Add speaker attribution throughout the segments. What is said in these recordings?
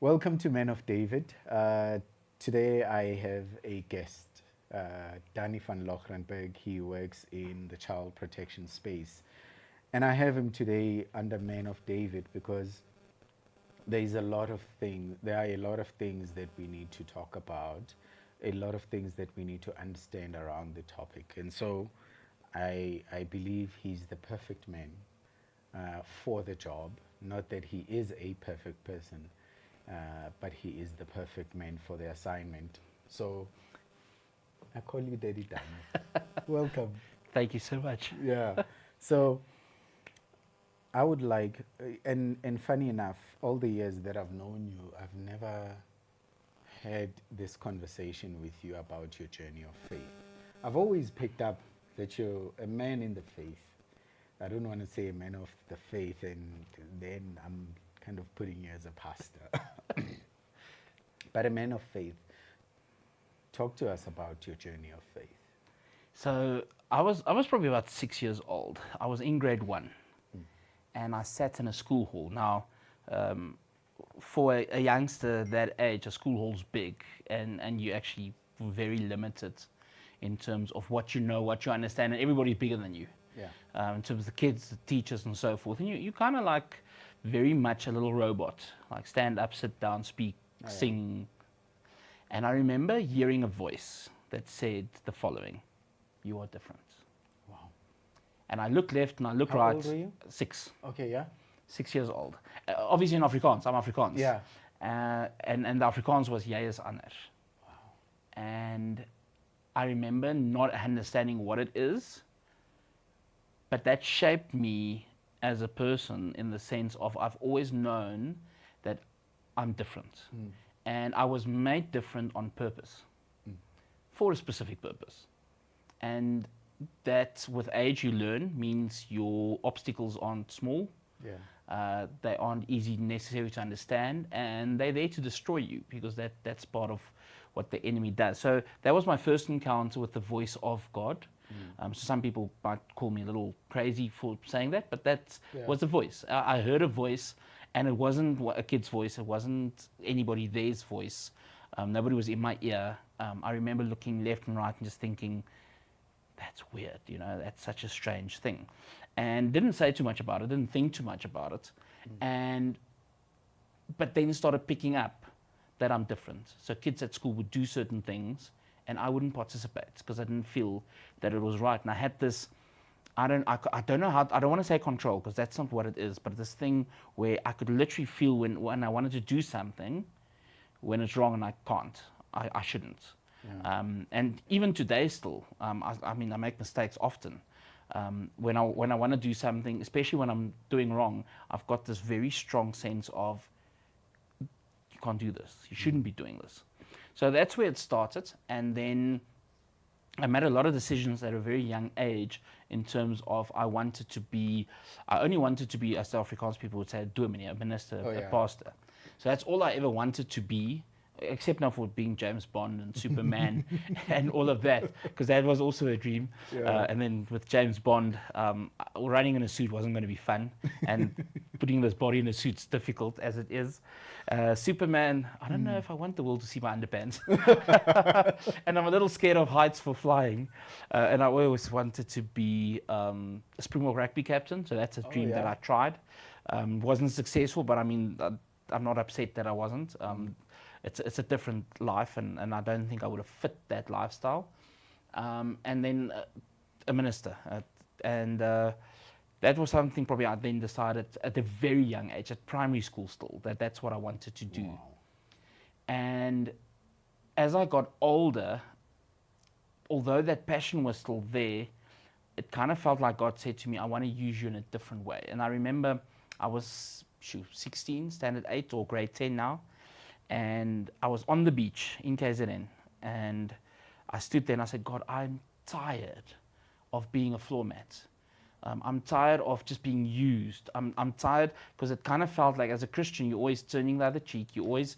Speaker 1: Welcome to Men of David. Today I have a guest, Danie van Lochrenberg. He works in the child protection space. And I have him today under Men of David because there are a lot of things that we need to talk about, a lot of things that we need to understand around the topic. And so I believe he's the perfect man for the job. Not that he is a perfect person, but he is the perfect man for the assignment. So I call you Daddy Danie. Welcome.
Speaker 2: Thank you so much.
Speaker 1: Yeah. So I would like, and funny enough, all the years that I've known you, I've never had this conversation with you about your journey of faith. I've always picked up that you're a man in the faith. I don't want to say a man of the faith, and then I'm kind of putting you as a pastor. But a man of faith. Talk to us about your journey of faith.
Speaker 2: So I was probably about 6 years old. I was in grade one, and I sat in a school hall. Now, for a youngster that age, a school hall's big, and you actually very limited in terms of what you know, what you understand, and everybody's bigger than you.
Speaker 1: Yeah.
Speaker 2: In terms of the kids, the teachers, and so forth. And you kind of like very much a little robot, like stand up, sit down, speak,
Speaker 1: Oh, yeah.
Speaker 2: sing. And I remember hearing a voice that said the following: "You are different."
Speaker 1: Wow.
Speaker 2: And I looked left and I looked
Speaker 1: How
Speaker 2: right.
Speaker 1: old were you?
Speaker 2: 6,
Speaker 1: Okay, yeah.
Speaker 2: 6 years old. Obviously in Afrikaans. I'm Afrikaans.
Speaker 1: Yeah.
Speaker 2: And the Afrikaans was "Jy is anders."
Speaker 1: Wow.
Speaker 2: And I remember not understanding what it is, but that shaped me as a person in the sense of I've always known that I'm different. And I was made different on purpose, for a specific purpose. And that with age you learn means your obstacles aren't small,
Speaker 1: Yeah.
Speaker 2: they aren't easy necessary to understand, and they're there to destroy you because that's part of what the enemy does. So that was my first encounter with the voice of God. So some people might call me a little crazy for saying that, but that
Speaker 1: Yeah.
Speaker 2: was the voice. I heard a voice, and it wasn't a kid's voice. It wasn't anybody there's voice. Nobody was in my ear. I remember looking left and right and just thinking, that's weird, that's such a strange thing. And didn't say too much about it, didn't think too much about it. But then started picking up that I'm different. So kids at school would do certain things and I wouldn't participate because I didn't feel that it was right. And I had this, I don't know how, I don't want to say control because that's not what it is, but this thing where I could literally feel when I wanted to do something, when it's wrong and I can't, I shouldn't.
Speaker 1: Yeah.
Speaker 2: And even today still, I mean, I make mistakes often. When I want to do something, especially when I'm doing wrong, I've got this very strong sense of, you can't do this, you shouldn't be doing this. So that's where it started. And then I made a lot of decisions at a very young age in terms of I only wanted to be, as the Afrikaans people would say, a dominee, a minister,
Speaker 1: Oh,
Speaker 2: a
Speaker 1: yeah.
Speaker 2: pastor. So that's all I ever wanted to be, except now for being James Bond and Superman and all of that, because that was also a dream.
Speaker 1: Yeah.
Speaker 2: And then with James Bond, running in a suit wasn't going to be fun, and putting this body in a suit's difficult as it is. Superman, I don't know if I want the world to see my underpants. And I'm a little scared of heights for flying. And I always wanted to be a Springbok rugby captain, so that's a dream that
Speaker 1: yeah.
Speaker 2: I tried. Wasn't successful, but I mean, I'm not upset that I wasn't. It's a different life, and I don't think I would have fit that lifestyle. And then a minister, and that was something probably I then decided at a very young age, at primary school still, that's what I wanted to do.
Speaker 1: Wow.
Speaker 2: And as I got older, although that passion was still there, it kind of felt like God said to me, I want to use you in a different way. And I remember I was 16, standard 8 or grade 10 now, and I was on the beach in KZN, and I stood there and I said, God, I'm tired of being a floor mat. I'm tired of just being used. I'm tired because it kind of felt like as a Christian, you're always turning the other cheek. You're always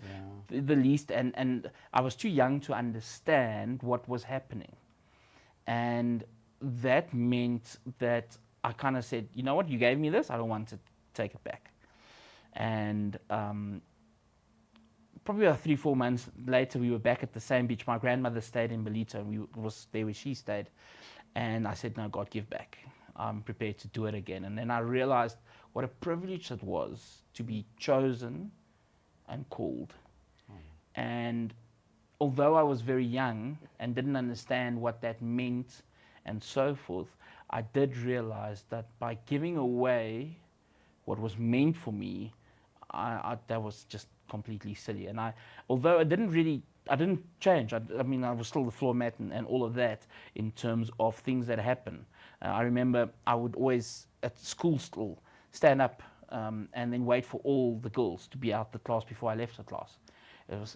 Speaker 2: the least. And I was too young to understand what was happening. And that meant that I kind of said, you know what, you gave me this. I don't want to take it back. And probably about 3-4 months later, we were back at the same beach. My grandmother stayed in Belito, and we was there where she stayed. And I said, no, God, give back. I'm prepared to do it again. And then I realized what a privilege it was to be chosen and called. And although I was very young and didn't understand what that meant and so forth, I did realize that by giving away what was meant for me, that was just completely silly. And although I didn't change. I mean, I was still the floor mat and all of that in terms of things that happen. I remember I would always at school still stand up and then wait for all the girls to be out the class before I left the class.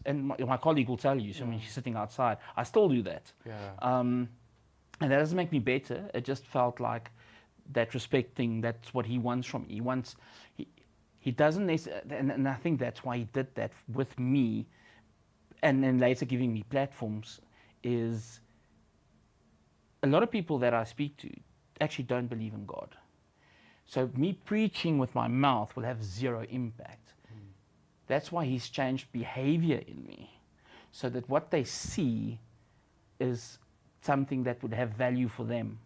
Speaker 2: And my colleague will tell you. So, I mean, she's sitting outside. I still do that.
Speaker 1: Yeah.
Speaker 2: And that doesn't make me better. It just felt like that respect thing. That's what he wants from me. He doesn't necessarily, and I think that's why he did that with me, and then later giving me platforms. Is a lot of people that I speak to actually don't believe in God. So me preaching with my mouth will have zero impact. That's why he's changed behavior in me, so that what they see is something that would have value for them,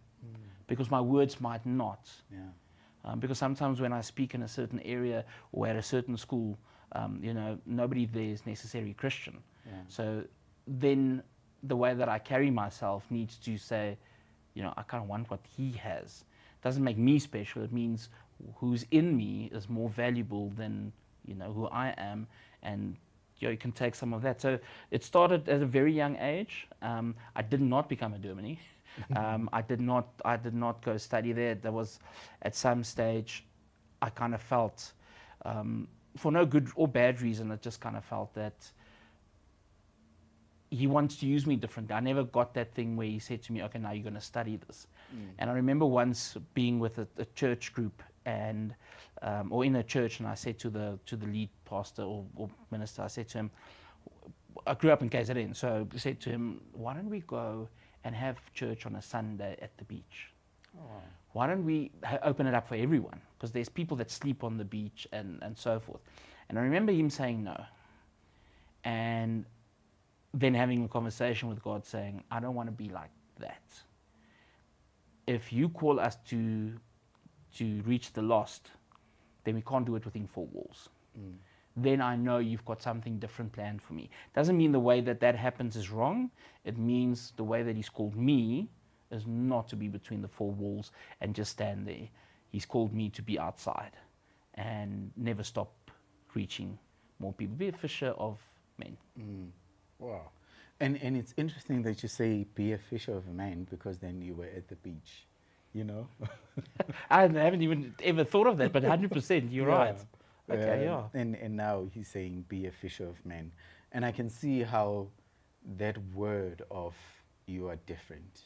Speaker 2: because my words might not.
Speaker 1: Yeah.
Speaker 2: Because sometimes when I speak in a certain area or at a certain school, nobody there is necessarily Christian.
Speaker 1: Yeah.
Speaker 2: So then the way that I carry myself needs to say, I kind of want what he has. Doesn't make me special. It means who's in me is more valuable than who I am, and you can take some of that. So it started at a very young age. I did not become a Germany. I did not go study there. There was, at some stage, I kind of felt, for no good or bad reason, I just kind of felt that he wants to use me differently. I never got that thing where he said to me, okay, now you're going to study this. And I remember once being with a church group and or in a church, and I said to the lead pastor or minister, I said to him, I grew up in KZN, so I said to him, why don't we go and have church on a Sunday at the beach?
Speaker 1: Oh.
Speaker 2: Why don't we open it up for everyone? Because there's people that sleep on the beach and so forth. And I remember him saying no. And then having a conversation with God saying, I don't want to be like that. If you call us to reach the lost, then we can't do it within four walls. Then I know you've got something different planned for me. Doesn't mean the way that happens is wrong. It means the way that he's called me is not to be between the four walls and just stand there. He's called me to be outside and never stop reaching more people. Be a fisher of men.
Speaker 1: Wow. And it's interesting that you say be a fisher of men, because then you were at the beach,
Speaker 2: I haven't even ever thought of that, but 100%, you're right. Okay, yeah.
Speaker 1: And now he's saying be a fisher of men. And I can see how that word of you are different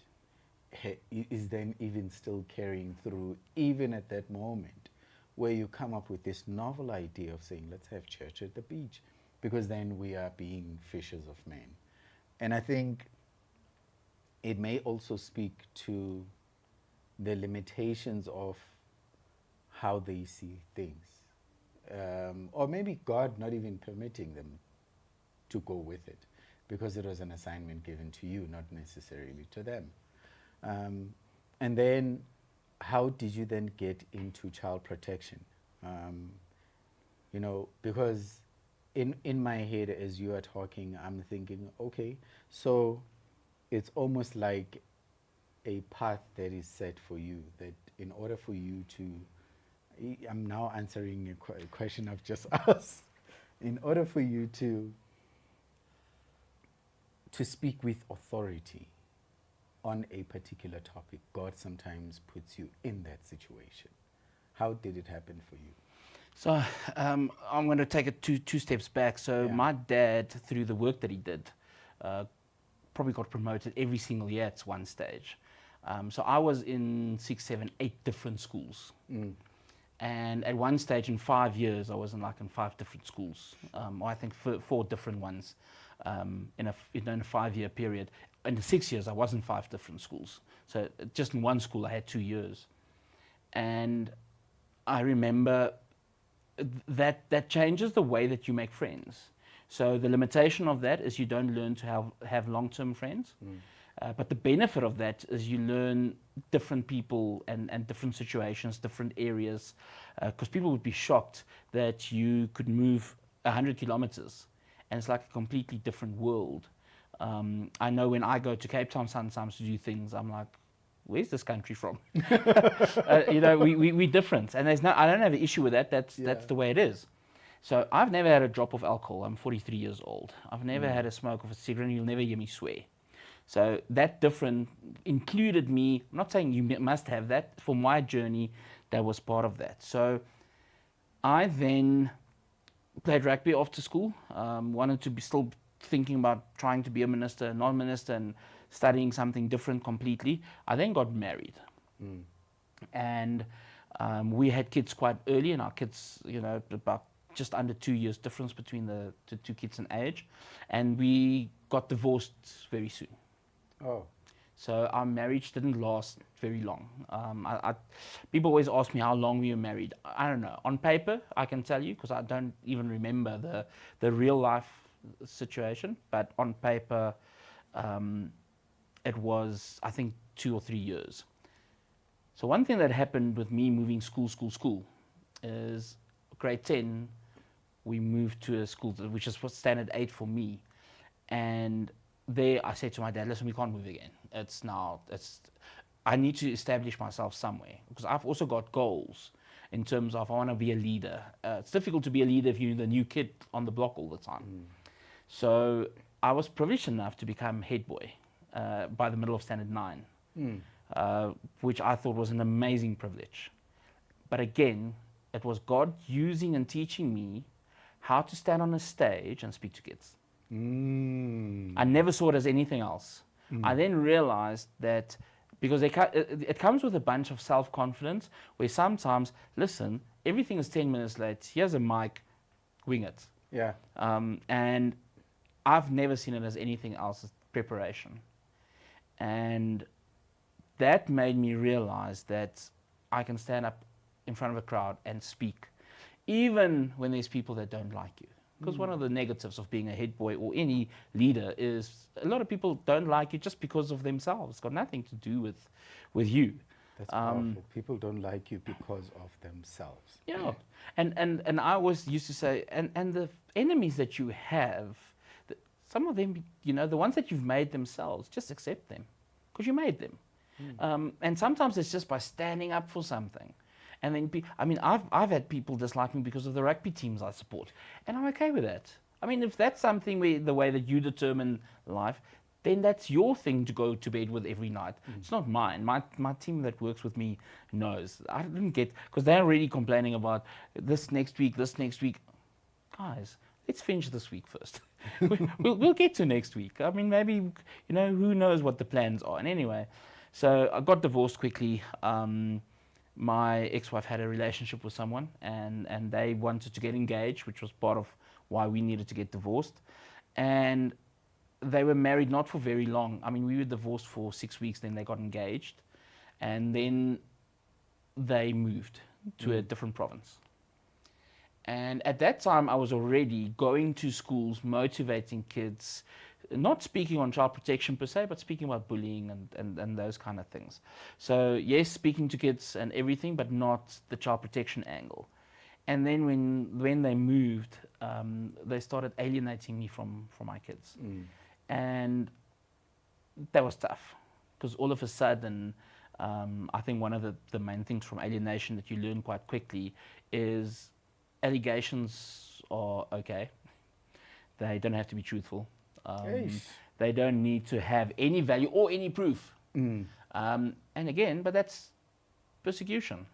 Speaker 1: is then even still carrying through, even at that moment where you come up with this novel idea of saying, let's have church at the beach, because then we are being fishers of men. And I think it may also speak to the limitations of how they see things. Or maybe God not even permitting them to go with it, because it was an assignment given to you, not necessarily to them. And then how did you then get into child protection? Because in my head, as you are talking, I'm thinking, okay, so it's almost like a path that is set for you, that in order for you to, I'm now answering a question I've just asked, in order for you to speak with authority on a particular topic, God sometimes puts you in that situation. How did it happen for you?
Speaker 2: So I'm going to take it two steps back. So my dad, through the work that he did, probably got promoted every single year at one stage. So I was in 6, 7, 8 different schools. And at one stage in 5 years, I was in 5 different schools. Or I think 4 different ones in a 5-year period. In the 6 years, I was in 5 different schools. So just in one school, I had 2 years. And I remember that changes the way that you make friends. So the limitation of that is you don't learn to have long-term friends. But the benefit of that is you learn different people and different situations, different areas. Because people would be shocked that you could move 100 kilometers and it's like a completely different world. I know when I go to Cape Town sometimes to do things, I'm like, where's this country from? We're different. And I don't have an issue with that. That's the way it is. So I've never had a drop of alcohol. I'm 43 years old. I've never had a smoke of a cigarette, and you'll never hear me swear. So that different included me. I'm not saying you must have that. For my journey, that was part of that. So I then played rugby after school. Wanted to be still thinking about trying to be a minister, non-minister, and studying something different completely. I then got married, and we had kids quite early, and our kids, about just under 2 years difference between the two kids in age, and we got divorced very soon.
Speaker 1: Oh.
Speaker 2: So our marriage didn't last very long. People always ask me how long we were married. I don't know. On paper, I can tell you because I don't even remember the real life situation. But on paper, it was, I think, 2 or 3 years. So one thing that happened with me moving school is grade 10, we moved to a school which is standard 8 for me. And there I said to my dad, listen, we can't move again. I need to establish myself somewhere because I've also got goals in terms of I want to be a leader. It's difficult to be a leader if you're the new kid on the block all the time. So I was privileged enough to become head boy by the middle of standard 9, which I thought was an amazing privilege. But again, it was God using and teaching me how to stand on a stage and speak to kids. I never saw it as anything else. I then realized that because it comes with a bunch of self-confidence where sometimes, listen, everything is 10 minutes late. Here's a mic, wing it.
Speaker 1: Yeah.
Speaker 2: And I've never seen it as anything else as preparation. And that made me realize that I can stand up in front of a crowd and speak, even when there's people that don't like you. Because one of the negatives of being a head boy or any leader is a lot of people don't like you just because of themselves. It's got nothing to do with you.
Speaker 1: That's powerful. People don't like you because of themselves.
Speaker 2: Yeah. And I always used to say, and the enemies that you have, some of them, the ones that you've made themselves, just accept them because you made them. And sometimes it's just by standing up for something. And then, I've had people dislike me because of the rugby teams I support, and I'm okay with that. I mean, if that's something the way that you determine life, then that's your thing to go to bed with every night. It's not mine. My team that works with me knows. I didn't get, because they're already complaining about this next week. Guys, let's finish this week first. we'll get to next week. I mean, maybe, who knows what the plans are. And anyway, so I got divorced quickly. My ex-wife had a relationship with someone and they wanted to get engaged, which was part of why we needed to get divorced. And they were married not for very long. I mean, we were divorced for 6 weeks, then they got engaged. And then they moved to a different province. And at that time, I was already going to schools, motivating kids, not speaking on child protection per se, but speaking about bullying and those kind of things. So yes, speaking to kids and everything, but not the child protection angle. And then when they moved, they started alienating me from my kids. And that was tough because all of a sudden, I think one of the main things from alienation that you learn quite quickly is allegations are okay. They don't have to be truthful. They don't need to have any value or any proof. And again, but that's persecution.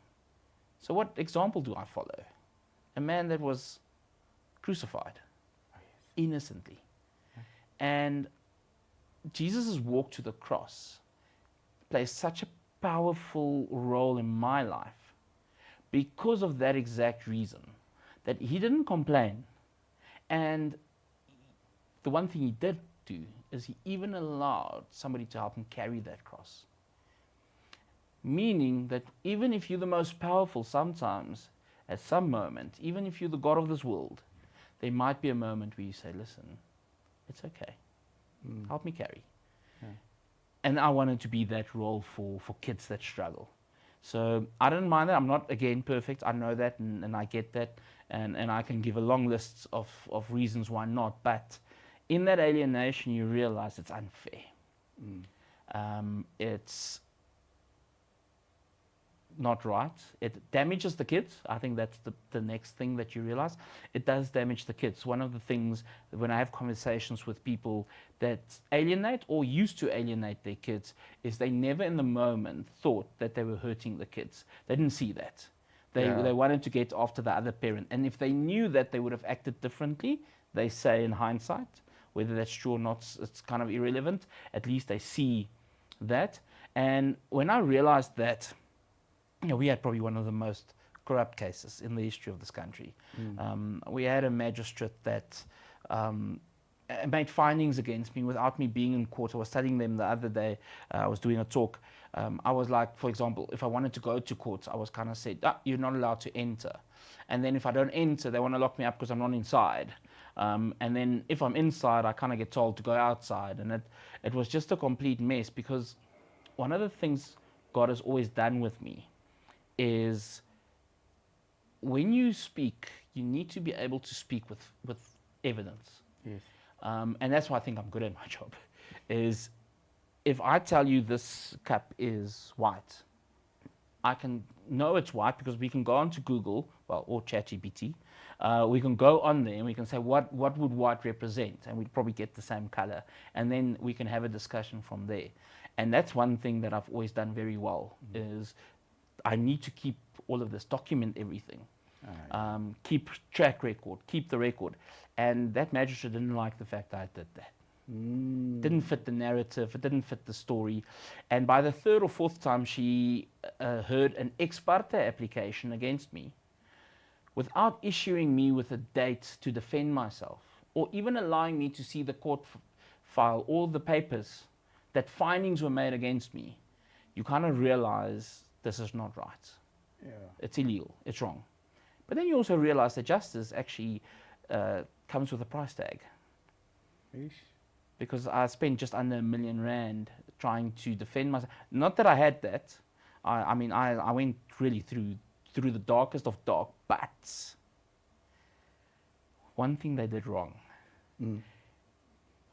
Speaker 2: So what example do I follow? A man that was crucified innocently. And Jesus' walk to the cross plays such a powerful role in my life because of that exact reason, that he didn't complain. And the one thing he did do is he even allowed somebody to help him carry that cross. Meaning that even if you're the most powerful sometimes, at some moment, even if you're the God of this world, there might be a moment where you say, listen, it's okay. Help me carry.
Speaker 1: Yeah.
Speaker 2: And I wanted to be that role for kids that struggle. So I didn't mind that. I'm not, again, perfect. I know that, and I get that. And I can give a long list of reasons why not. But in that alienation, you realize it's unfair. It's not right. It damages the kids. I think that's the next thing that you realize. It does damage the kids. One of the things when I have conversations with people that alienate or used to alienate their kids is they never in the moment thought that they were hurting the kids. They didn't see that. They wanted to get after the other parent. And if they knew that, they would have acted differently. They say in hindsight, whether that's true or not, it's kind of irrelevant. At least they see that. And when I realized that, we had probably one of the most corrupt cases in the history of this country. We had a magistrate that made findings against me without me being in court. I was studying them the other day. I was doing a talk. I was like, for example, if I wanted to go to court, I was kind of said, you're not allowed to enter. And then if I don't enter, they want to lock me up because I'm not inside. And then if I'm inside, I kind of get told to go outside. And it was just a complete mess, because one of the things God has always done with me is when you speak, you need to be able to speak with evidence.
Speaker 1: Yes.
Speaker 2: And that's why I think I'm good at my job, is if I tell you this cup is white, I can know it's white because we can go onto Google, or ChatGPT. We can go on there and we can say, what would white represent? And we'd probably get the same color. And then we can have a discussion from there. And that's one thing that I've always done very well, is I need to keep all of this, document everything, keep track record, keep the record. And that magistrate didn't like the fact I did that. Didn't fit the narrative, it didn't fit the story. And by the third or fourth time, she heard an ex parte application against me without issuing me with a date to defend myself, or even allowing me to see the court file, all the papers that findings were made against me. You kind of realize this is not right.
Speaker 1: Yeah.
Speaker 2: It's illegal. It's wrong. But then you also realize that justice actually comes with a price tag.
Speaker 1: Eesh.
Speaker 2: Because I spent just under R1 million trying to defend myself. Not that I had that. I mean, I went really through the darkest of dark. But one thing they did wrong.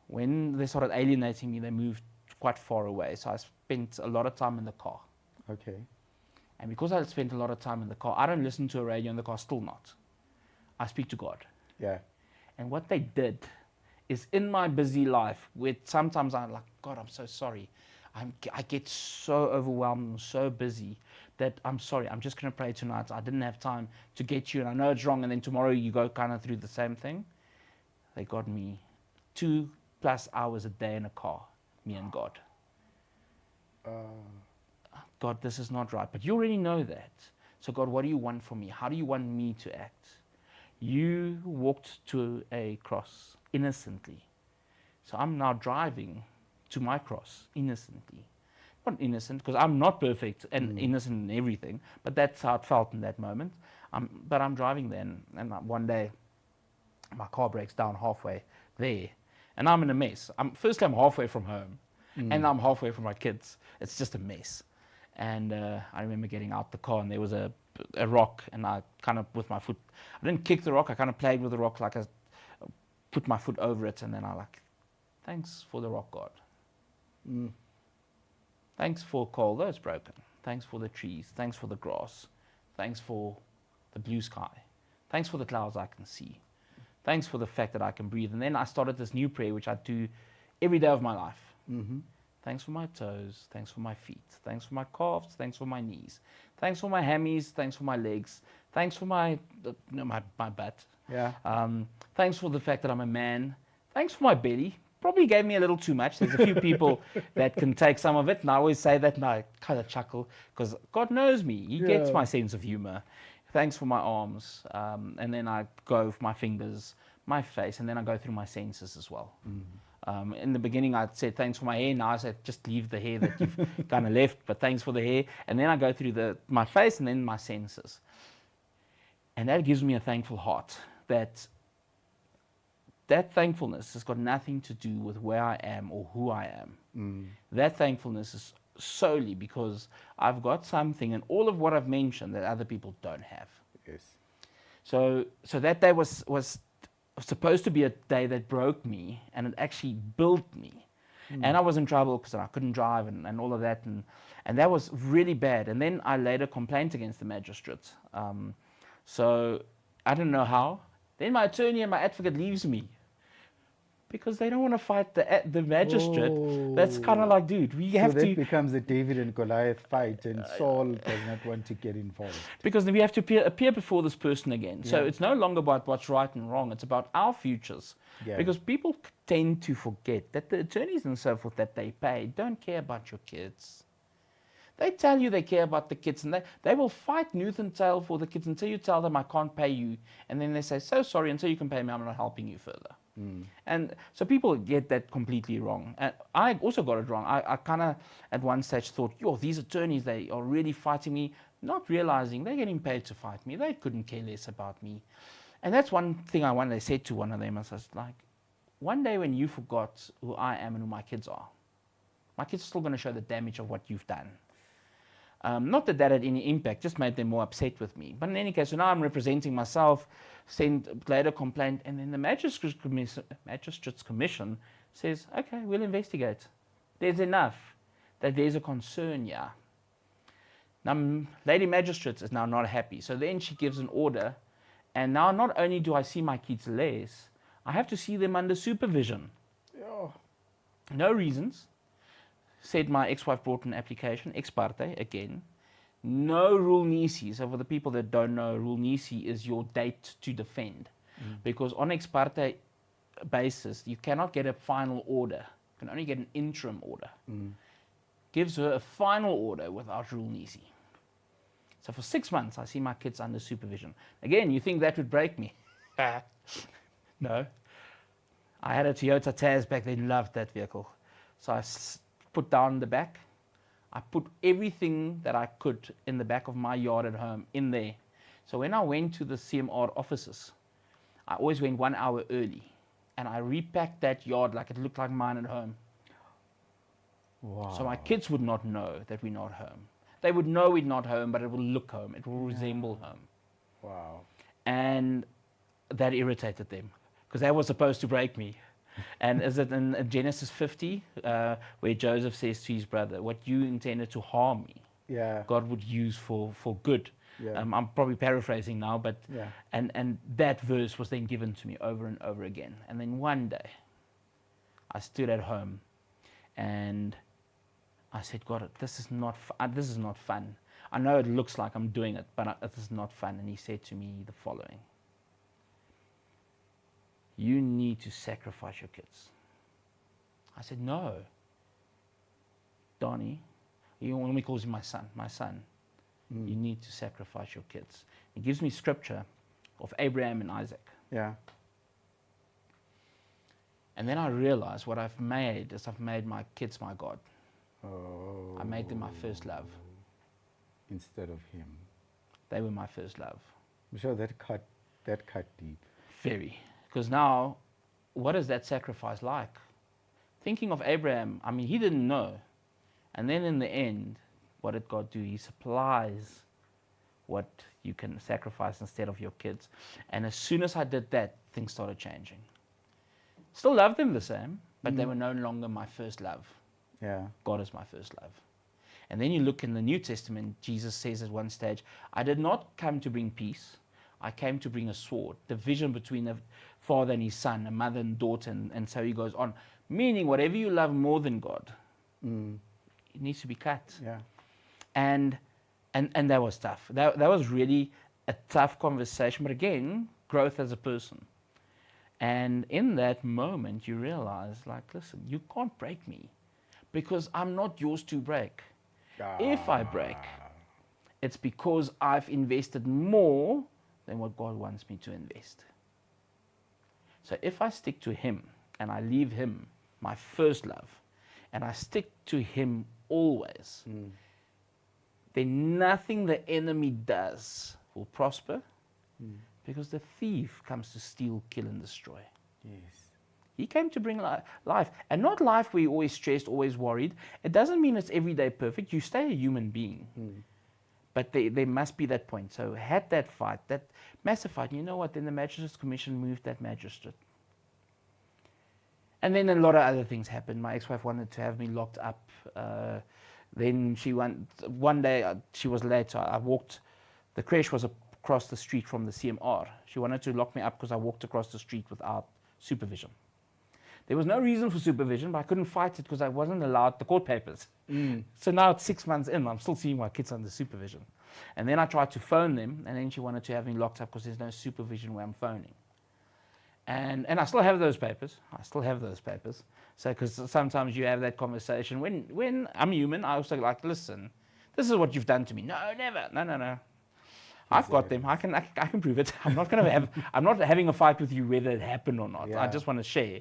Speaker 2: When they started alienating me, they moved quite far away. So I spent a lot of time in the car.
Speaker 1: Okay.
Speaker 2: And because I spent a lot of time in the car, I don't listen to a radio in the car, still not. I speak to God.
Speaker 1: Yeah.
Speaker 2: And what they did is, in my busy life, where sometimes I'm like, God, I'm so sorry. I get so overwhelmed and so busy that I'm sorry. I'm just going to pray tonight. I didn't have time to get you, and I know it's wrong. And then tomorrow you go kind of through the same thing. They got me 2+ hours a day in a car, me and God. God, this is not right. But you already know that. So God, what do you want from me? How do you want me to act? You walked to a cross innocently. So I'm now driving to my cross innocently. Not innocent, because I'm not perfect and innocent in everything, but that's how it felt in that moment. But I'm driving then, and one day my car breaks down halfway there, and I'm in a mess. Firstly, I'm halfway from home, and I'm halfway from my kids. It's just a mess. And I remember getting out the car, and there was a rock, and I kind of, with my foot, I didn't kick the rock, I kind of played with the rock, like I put my foot over it, and then I thanks for the rock, God. Thanks for coal, though it's broken. Thanks for the trees. Thanks for the grass. Thanks for the blue sky. Thanks for the clouds I can see. Thanks for the fact that I can breathe. And then I started this new prayer, which I do every day of my life. Thanks for my toes. Thanks for my feet. Thanks for my calves. Thanks for my knees. Thanks for my hammies. Thanks for my legs. Thanks for my butt.
Speaker 1: Yeah.
Speaker 2: Thanks for the fact that I'm a man. Thanks for my belly. Probably gave me a little too much. There's a few people that can take some of it, and I always say that, and I kind of chuckle, because God knows me. He gets my sense of humor. Thanks for my arms. And then I go with my fingers, my face, and then I go through my senses as well. In the beginning, I said thanks for my hair. Now I said just leave the hair that you've kind of left, but thanks for the hair. And then I go through my face and then my senses. And that gives me a thankful heart that that thankfulness has got nothing to do with where I am or who I am. That thankfulness is solely because I've got something and all of what I've mentioned that other people don't have.
Speaker 1: Yes.
Speaker 2: So that day was supposed to be a day that broke me, and it actually built me. And I was in trouble because I couldn't drive and all of that, and that was really bad. And then I laid a complaint against the magistrate. So I don't know how. Then my attorney and my advocate leaves me because they don't want to fight the magistrate. That's kind of
Speaker 1: Oh.
Speaker 2: like, dude, we
Speaker 1: So
Speaker 2: have
Speaker 1: that
Speaker 2: to,
Speaker 1: becomes a David and Goliath fight, and Saul does not want to get involved.
Speaker 2: because we have to appear before this person again. So
Speaker 1: Yeah.
Speaker 2: it's no longer about what's right and wrong. It's about our futures.
Speaker 1: Yeah.
Speaker 2: Because people tend to forget that the attorneys and so forth that they pay don't care about your kids. They tell you they care about the kids, and they will fight tooth and tail for the kids until you tell them, I can't pay you. And then they say, so sorry, until you can pay me, I'm not helping you further. And so people get that completely wrong. And I also got it wrong. I kind of, at one stage, thought, yo, these attorneys, they are really fighting me, not realizing they're getting paid to fight me. They couldn't care less about me. And that's one thing I said to one of them. I was like, one day when you forgot who I am and who my kids are still going to show the damage of what you've done. Not that had any impact, just made them more upset with me. But in any case, so now I'm representing myself, laid a complaint, and then the Magistrates Commission says, okay, we'll investigate. There's enough that there's a concern here. Now, Lady Magistrate is now not happy. So then she gives an order, and now not only do I see my kids less, I have to see them under supervision.
Speaker 1: Oh.
Speaker 2: No reasons. Said my ex-wife brought an application, ex parte, again. No rule nisi. So for the people that don't know, rule nisi is your date to defend. Because on ex parte basis, you cannot get a final order. You can only get an interim order. Gives her a final order without rule nisi. So for 6 months, I see my kids under supervision. Again, you think that would break me. No. I had a Toyota Taz back then, loved that vehicle. So I put down the back. I put everything that I could in the back of my yard at home in there. So when I went to the CMR offices, I always went 1 hour early. And I repacked that yard like it looked like mine at home.
Speaker 1: Wow.
Speaker 2: So my kids would not know that we're not home. They would know we're not home, but it will look home. It will resemble home.
Speaker 1: Wow.
Speaker 2: And that irritated them because that was supposed to break me. And is it in Genesis 50 where Joseph says to his brother, what you intended to harm me,
Speaker 1: Yeah.
Speaker 2: God would use for good.
Speaker 1: Yeah.
Speaker 2: I'm probably paraphrasing now, but
Speaker 1: Yeah.
Speaker 2: and that verse was then given to me over and over again. And then one day, I stood at home, and I said, God, this is not fun. I know it looks like I'm doing it, but this is not fun. And He said to me the following: you need to sacrifice your kids. I said, no. Danie, let me call him my son. You need to sacrifice your kids. He gives me scripture of Abraham and Isaac.
Speaker 1: Yeah.
Speaker 2: And then I realized what I've made is I've made my kids my God.
Speaker 1: Oh.
Speaker 2: I made them my first love.
Speaker 1: Instead of him.
Speaker 2: They were my first love.
Speaker 1: I'm sure that cut deep.
Speaker 2: Very. Because now, what is that sacrifice like? Thinking of Abraham, I mean, he didn't know. And then in the end, what did God do? He supplies what you can sacrifice instead of your kids. And as soon as I did that, things started changing. Still loved them the same, but they were no longer my first love.
Speaker 1: Yeah.
Speaker 2: God is my first love. And then you look in the New Testament, Jesus says at one stage, I did not come to bring peace. I came to bring a sword, division between a father and his son, a mother and daughter, and so he goes on. Meaning, whatever you love more than God, it needs to be cut.
Speaker 1: Yeah.
Speaker 2: And that was tough. That was really a tough conversation, but again, growth as a person. And in that moment, you realize, like, listen, you can't break me because I'm not yours to break. If I break, it's because I've invested more than what God wants me to invest. So if I stick to Him and I leave Him, my first love, and I stick to Him always, then nothing the enemy does will prosper because the thief comes to steal, kill, and destroy.
Speaker 1: Yes.
Speaker 2: He came to bring life. And not life where you're always stressed, always worried. It doesn't mean it's everyday perfect. You stay a human being. But there must be that point. So had that fight, that massive fight. You know what? Then the Magistrates Commission moved that magistrate. And then a lot of other things happened. My ex-wife wanted to have me locked up. Then she went, one day she was late, so I walked, the creche was across the street from the CMR. She wanted to lock me up because I walked across the street without supervision. There was no reason for supervision, but I couldn't fight it because I wasn't allowed the court papers. So now it's 6 months in, I'm still seeing my kids under supervision. And then I tried to phone them, and then she wanted to have me locked up because there's no supervision where I'm phoning. And I still have those papers. So because sometimes you have that conversation. When I'm human, I also like, listen, this is what you've done to me. No, never. No. I've got them. I can prove it. I'm not having a fight with you whether it happened or not. I
Speaker 1: Yeah.
Speaker 2: just want to share.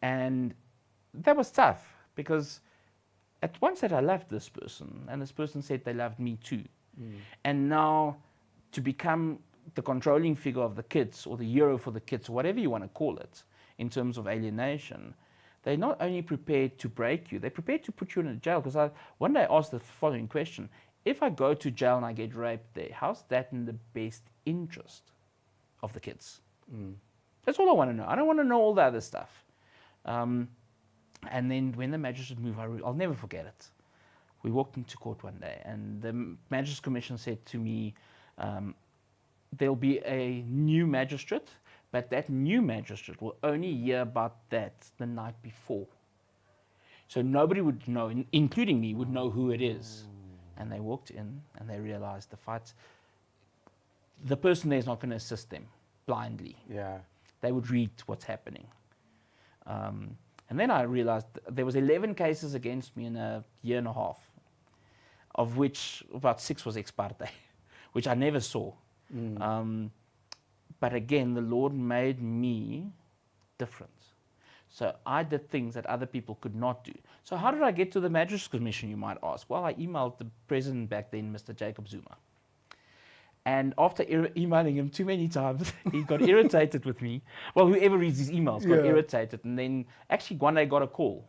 Speaker 2: And that was tough because at one said I loved this person, and this person said they loved me too. And now to become the controlling figure of the kids, or the hero for the kids, or whatever you want to call it, in terms of alienation, they're not only prepared to break you, they're prepared to put you in a jail. Because one day I asked the following question: if I go to jail and I get raped there, how's that in the best interest of the kids? That's all I want to know. I don't want to know all the other stuff. And then when the magistrate moved, I'll never forget it. We walked into court one day, and the Magistrates Commission said to me, there'll be a new magistrate, but that new magistrate will only hear about that the night before. So nobody would know, including me, would know who it is. And they walked in, and they realized the person there is not going to assist them blindly.
Speaker 1: Yeah.
Speaker 2: They would read what's happening. And then I realized there was 11 cases against me in a year and a half, of which about 6 was ex parte, which I never saw. But again, the Lord made me different. So I did things that other people could not do. So how did I get to the Magistrates Commission, you might ask? Well, I emailed the president back then, Mr. Jacob Zuma. And after emailing him too many times, he got irritated with me. Well, whoever reads his emails got irritated. And then actually one day got a call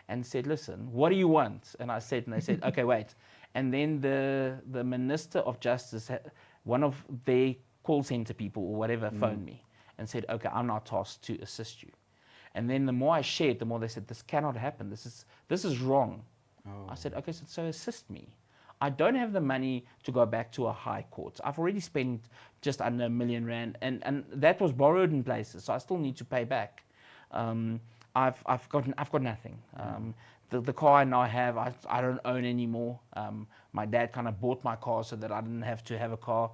Speaker 2: and said, listen, what do you want? And they said, okay, wait. And then the Minister of Justice, one of their call center people or whatever, phoned me and said, okay, I'm now tasked to assist you. And then the more I shared, the more they said, this cannot happen. This is wrong. I said, okay, so assist me. I don't have the money to go back to a high court. I've already spent just under R1 million, and that was borrowed in places, so I still need to pay back. I've got nothing. The car I now have, I don't own anymore. My dad kind of bought my car so that I didn't have to have a car,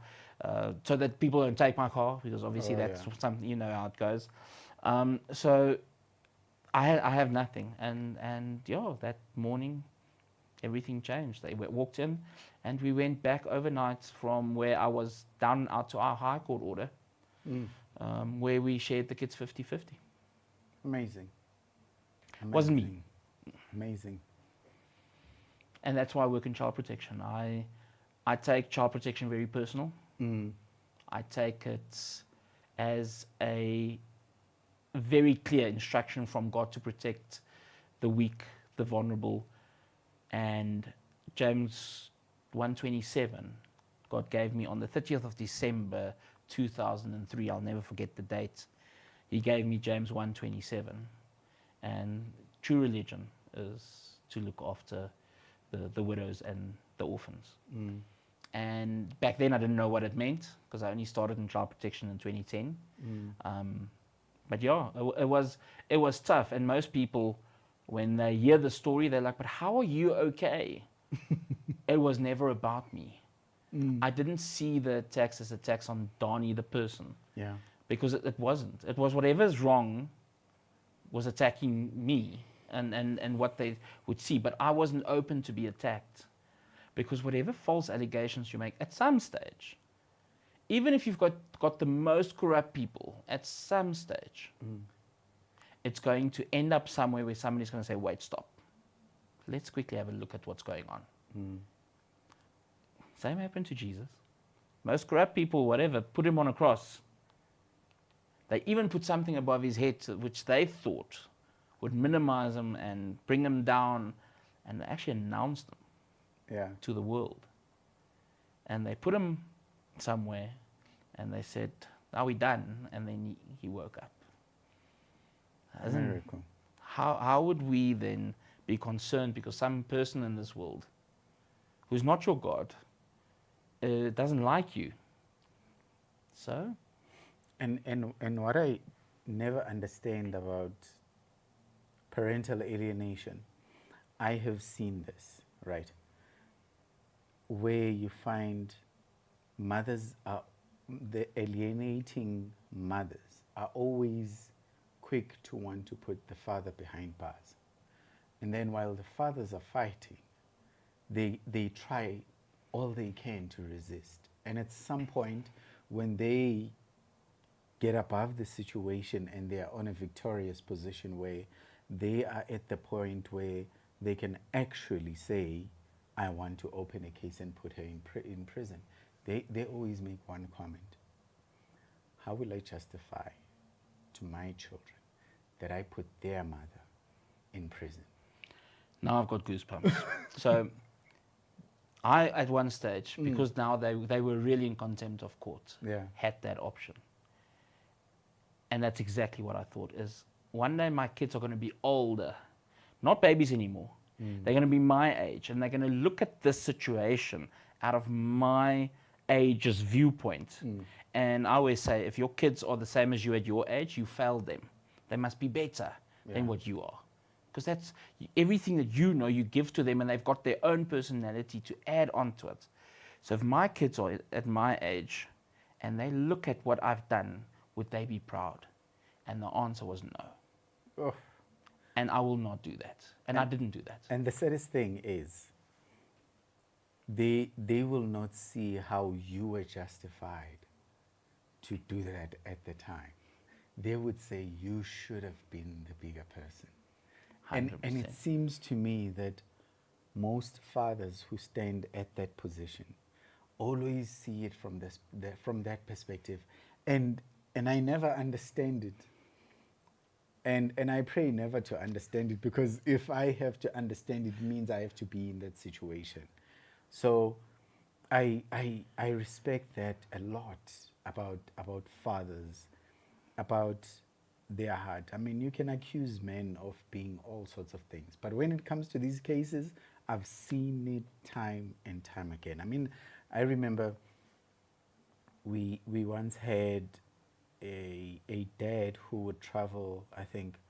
Speaker 2: so that people don't take my car, because obviously that's something, you know how it goes. So I have nothing, and yeah, that morning everything changed. They walked in, and we went back overnight from where I was down and out to our high court order, where we shared the kids 50-50.
Speaker 1: Amazing.
Speaker 2: Wasn't me.
Speaker 1: Amazing.
Speaker 2: And that's why I work in child protection. I take child protection very personal. I take it as a very clear instruction from God to protect the weak, the vulnerable. And James 1:27, God gave me on the 30th of December 2003. I'll never forget the date. He gave me James 1:27. And true religion is to look after the widows and the orphans. And back then I didn't know what it meant, because I only started in child protection in 2010. But yeah, it was tough. And most people, when they hear the story, they're like, but how are you okay? It was never about me. I didn't see the attacks as attacks on Danie, the person.
Speaker 1: Yeah.
Speaker 2: Because it wasn't. It was whatever's wrong was attacking me and what they would see. But I wasn't open to be attacked. Because whatever false allegations you make, at some stage, even if you've got the most corrupt people, at some stage, it's going to end up somewhere where somebody's going to say, wait, stop. Let's quickly have a look at what's going on. Same happened to Jesus. Most corrupt people, whatever, put him on a cross. They even put something above his head which they thought would minimize him and bring him down, and they actually announced him
Speaker 1: Yeah.
Speaker 2: to the world. And they put him somewhere, and they said, "Are we done?" And then he woke up.
Speaker 1: A miracle.
Speaker 2: How would we then be concerned because some person in this world who's not your God doesn't like you? So,
Speaker 1: And what I never understand about parental alienation, I have seen this, right? Where you find mothers are, the alienating mothers are always quick to want to put the father behind bars. And then while the fathers are fighting, they try all they can to resist. And at some point, when they get above the situation and they are on a victorious position where they are at the point where they can actually say, I want to open a case and put her in prison, they always make one comment: how will I justify to my children that I put their mother in prison?
Speaker 2: now I've got goosebumps. So, I, at one stage, because now they were really in contempt of court,
Speaker 1: Yeah.
Speaker 2: had that option. And that's exactly what I thought is one day my kids are going to be older, not babies anymore. They're going to be my age, and they're going to look at this situation out of my age's viewpoint. And I always say, if your kids are the same as you at your age, you failed them. They must be better than
Speaker 1: Yeah.
Speaker 2: what you are. Because that's everything that you know, you give to them, and they've got their own personality to add on to it. So if my kids are at my age and they look at what I've done, would they be proud? And the answer was no.
Speaker 1: Oh.
Speaker 2: And I will not do that. And I didn't do that.
Speaker 1: And the saddest thing is, they will not see how you were justified to do that at the time. They would say you should have been the bigger person. And it
Speaker 2: 100%.
Speaker 1: seems to me that most fathers who stand at that position always see it from from that perspective, and I never understand it. And I pray never to understand it, because if I have to understand it, means I have to be in that situation. So I respect that a lot about fathers, about their heart. I mean, you can accuse men of being all sorts of things, but when it comes to these cases, I've seen it time and time again. I mean, I remember we once had a dad who would travel, I think,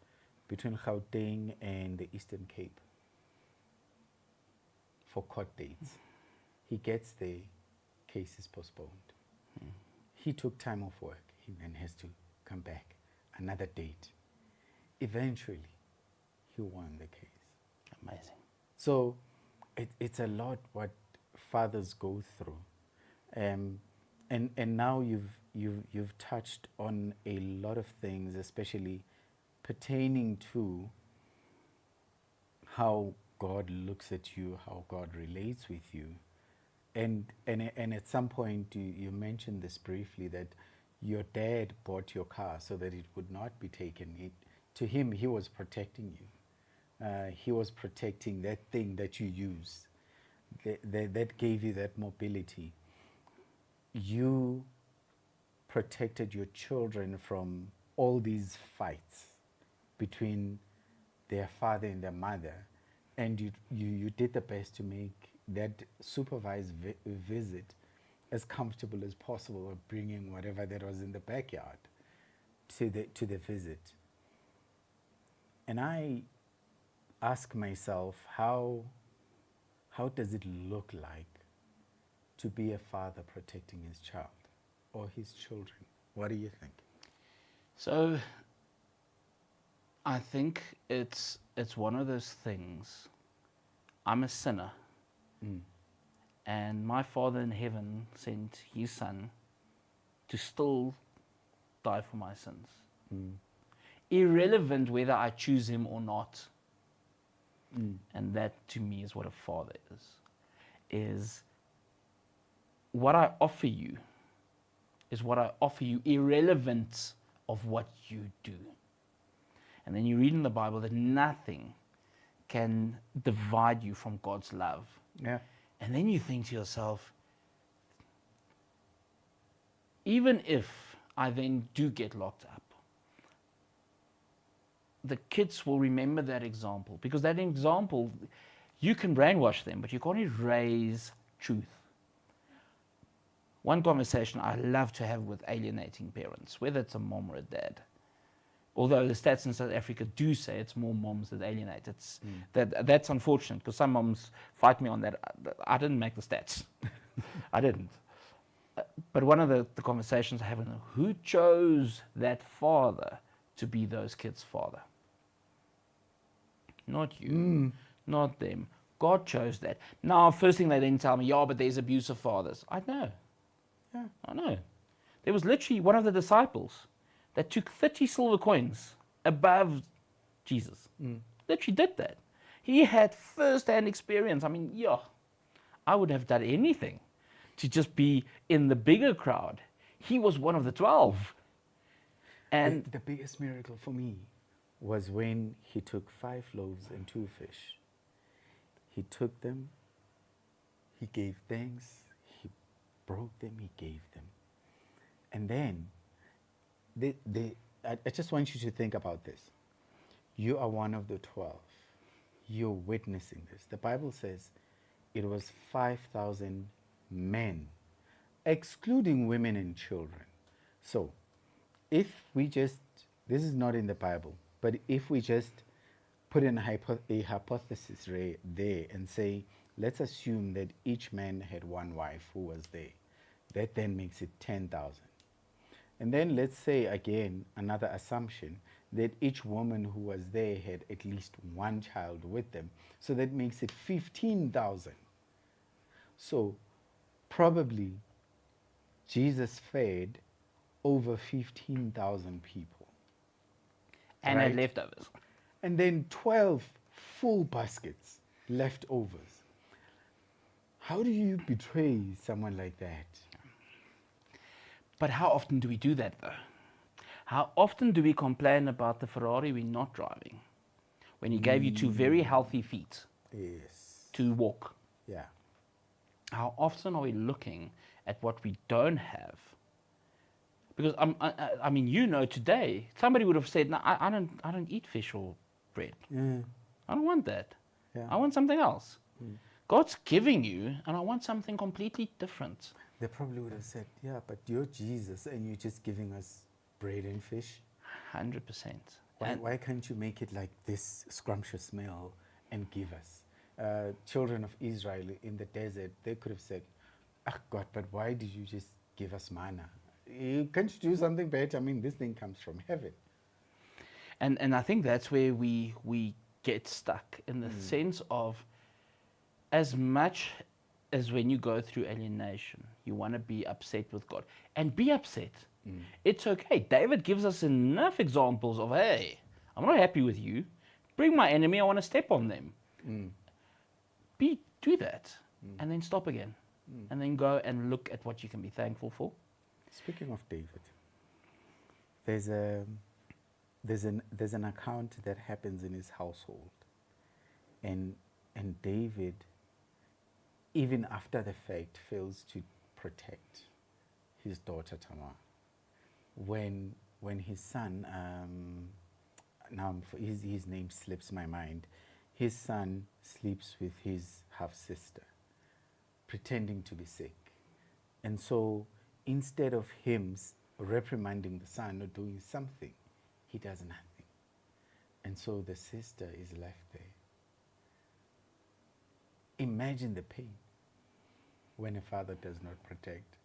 Speaker 1: between Gauteng and the Eastern Cape for court dates. He gets there, case is postponed. He took time off work. He then has to come back, another date. Eventually, he won the case.
Speaker 2: Amazing.
Speaker 1: So it's a lot what fathers go through, and now you've touched on a lot of things, especially pertaining to how God looks at you, how God relates with you, and at some point you mentioned this briefly, that your dad bought your car so that it would not be taken. To him, he was protecting you. He was protecting that thing that you use, that gave you that mobility. You protected your children from all these fights between their father and their mother, and you did the best to make that supervised visit as comfortable as possible, of bringing whatever that was in the backyard to the visit. And I ask myself, how does it look like to be a father protecting his child or his children? What do you think?
Speaker 2: So I think it's one of those things. I'm a sinner, and my Father in heaven sent his Son to still die for my sins. Irrelevant whether I choose him or not. And that to me is what a father is what I offer you is what I offer you, irrelevant of what you do. And then you read in the Bible that nothing can divide you from God's love.
Speaker 1: Yeah.
Speaker 2: And then you think to yourself, even if I then do get locked up, the kids will remember that example, because that example, you can brainwash them, but you can't erase truth. One conversation I love to have with alienating parents, whether it's a mom or a dad, although the stats in South Africa do say it's more moms that alienate. That's unfortunate, because some moms fight me on that. I didn't make the stats. I didn't. But one of the conversations I have with them, who chose that father to be those kids' father? Not you, not them. God chose that. Now, first thing they then tell me, yeah, but there's abusive fathers. I know.
Speaker 1: Yeah.
Speaker 2: I know. There was literally one of the disciples that took 30 silver coins above Jesus. Literally did that. He had first-hand experience. I mean, yeah, I would have done anything to just be in the bigger crowd. He was one of the 12. And
Speaker 1: The biggest miracle for me was when he took 5 loaves and 2 fish. He took them, he gave thanks, he broke them, he gave them. And then, I just want you to think about this. You are one of the 12. You're witnessing this. The Bible says it was 5,000 men, excluding women and children. So, if we just, this is not in the Bible, but if we just put in a hypothesis there and say, let's assume that each man had one wife who was there. That then makes it 10,000. And then let's say again, another assumption, that each woman who was there had at least one child with them. So that makes it 15,000. So probably Jesus fed over 15,000 people.
Speaker 2: had
Speaker 1: Right.
Speaker 2: leftovers.
Speaker 1: And then 12 full baskets leftovers. How do you betray someone like that?
Speaker 2: But how often do we do that, though? How often do we complain about the Ferrari we're not driving when he gave you 2 very healthy feet
Speaker 1: Yes.
Speaker 2: to walk?
Speaker 1: Yeah.
Speaker 2: How often are we looking at what we don't have? Because I mean, today somebody would have said, "No, I don't eat fish or bread.
Speaker 1: Yeah.
Speaker 2: I don't want that.
Speaker 1: Yeah.
Speaker 2: I want something else." God's giving you, and I want something completely different.
Speaker 1: They probably would have said, yeah, but you're Jesus and you're just giving us bread and fish.
Speaker 2: 100%.
Speaker 1: Why can't you make it like this scrumptious meal and give us? Children of Israel in the desert, they could have said, ah, God, but why did you just give us manna? Can't you do something better? I mean, this thing comes from heaven.
Speaker 2: And I think that's where we get stuck, in the sense of, as much as when you go through alienation, you want to be upset with God. And be upset. It's okay. David gives us enough examples of, hey, I'm not happy with you. Bring my enemy, I want to step on them. Do that. And then stop again. And then go and look at what you can be thankful for.
Speaker 1: Speaking of David, there's an account that happens in his household. And David, even after the fact, fails to protect his daughter Tamar. When his son, his name slips my mind, his son sleeps with his half-sister, pretending to be sick. And so instead of him reprimanding the son or doing something, he does nothing. And so the sister is left there. Imagine the pain when a father does not protect.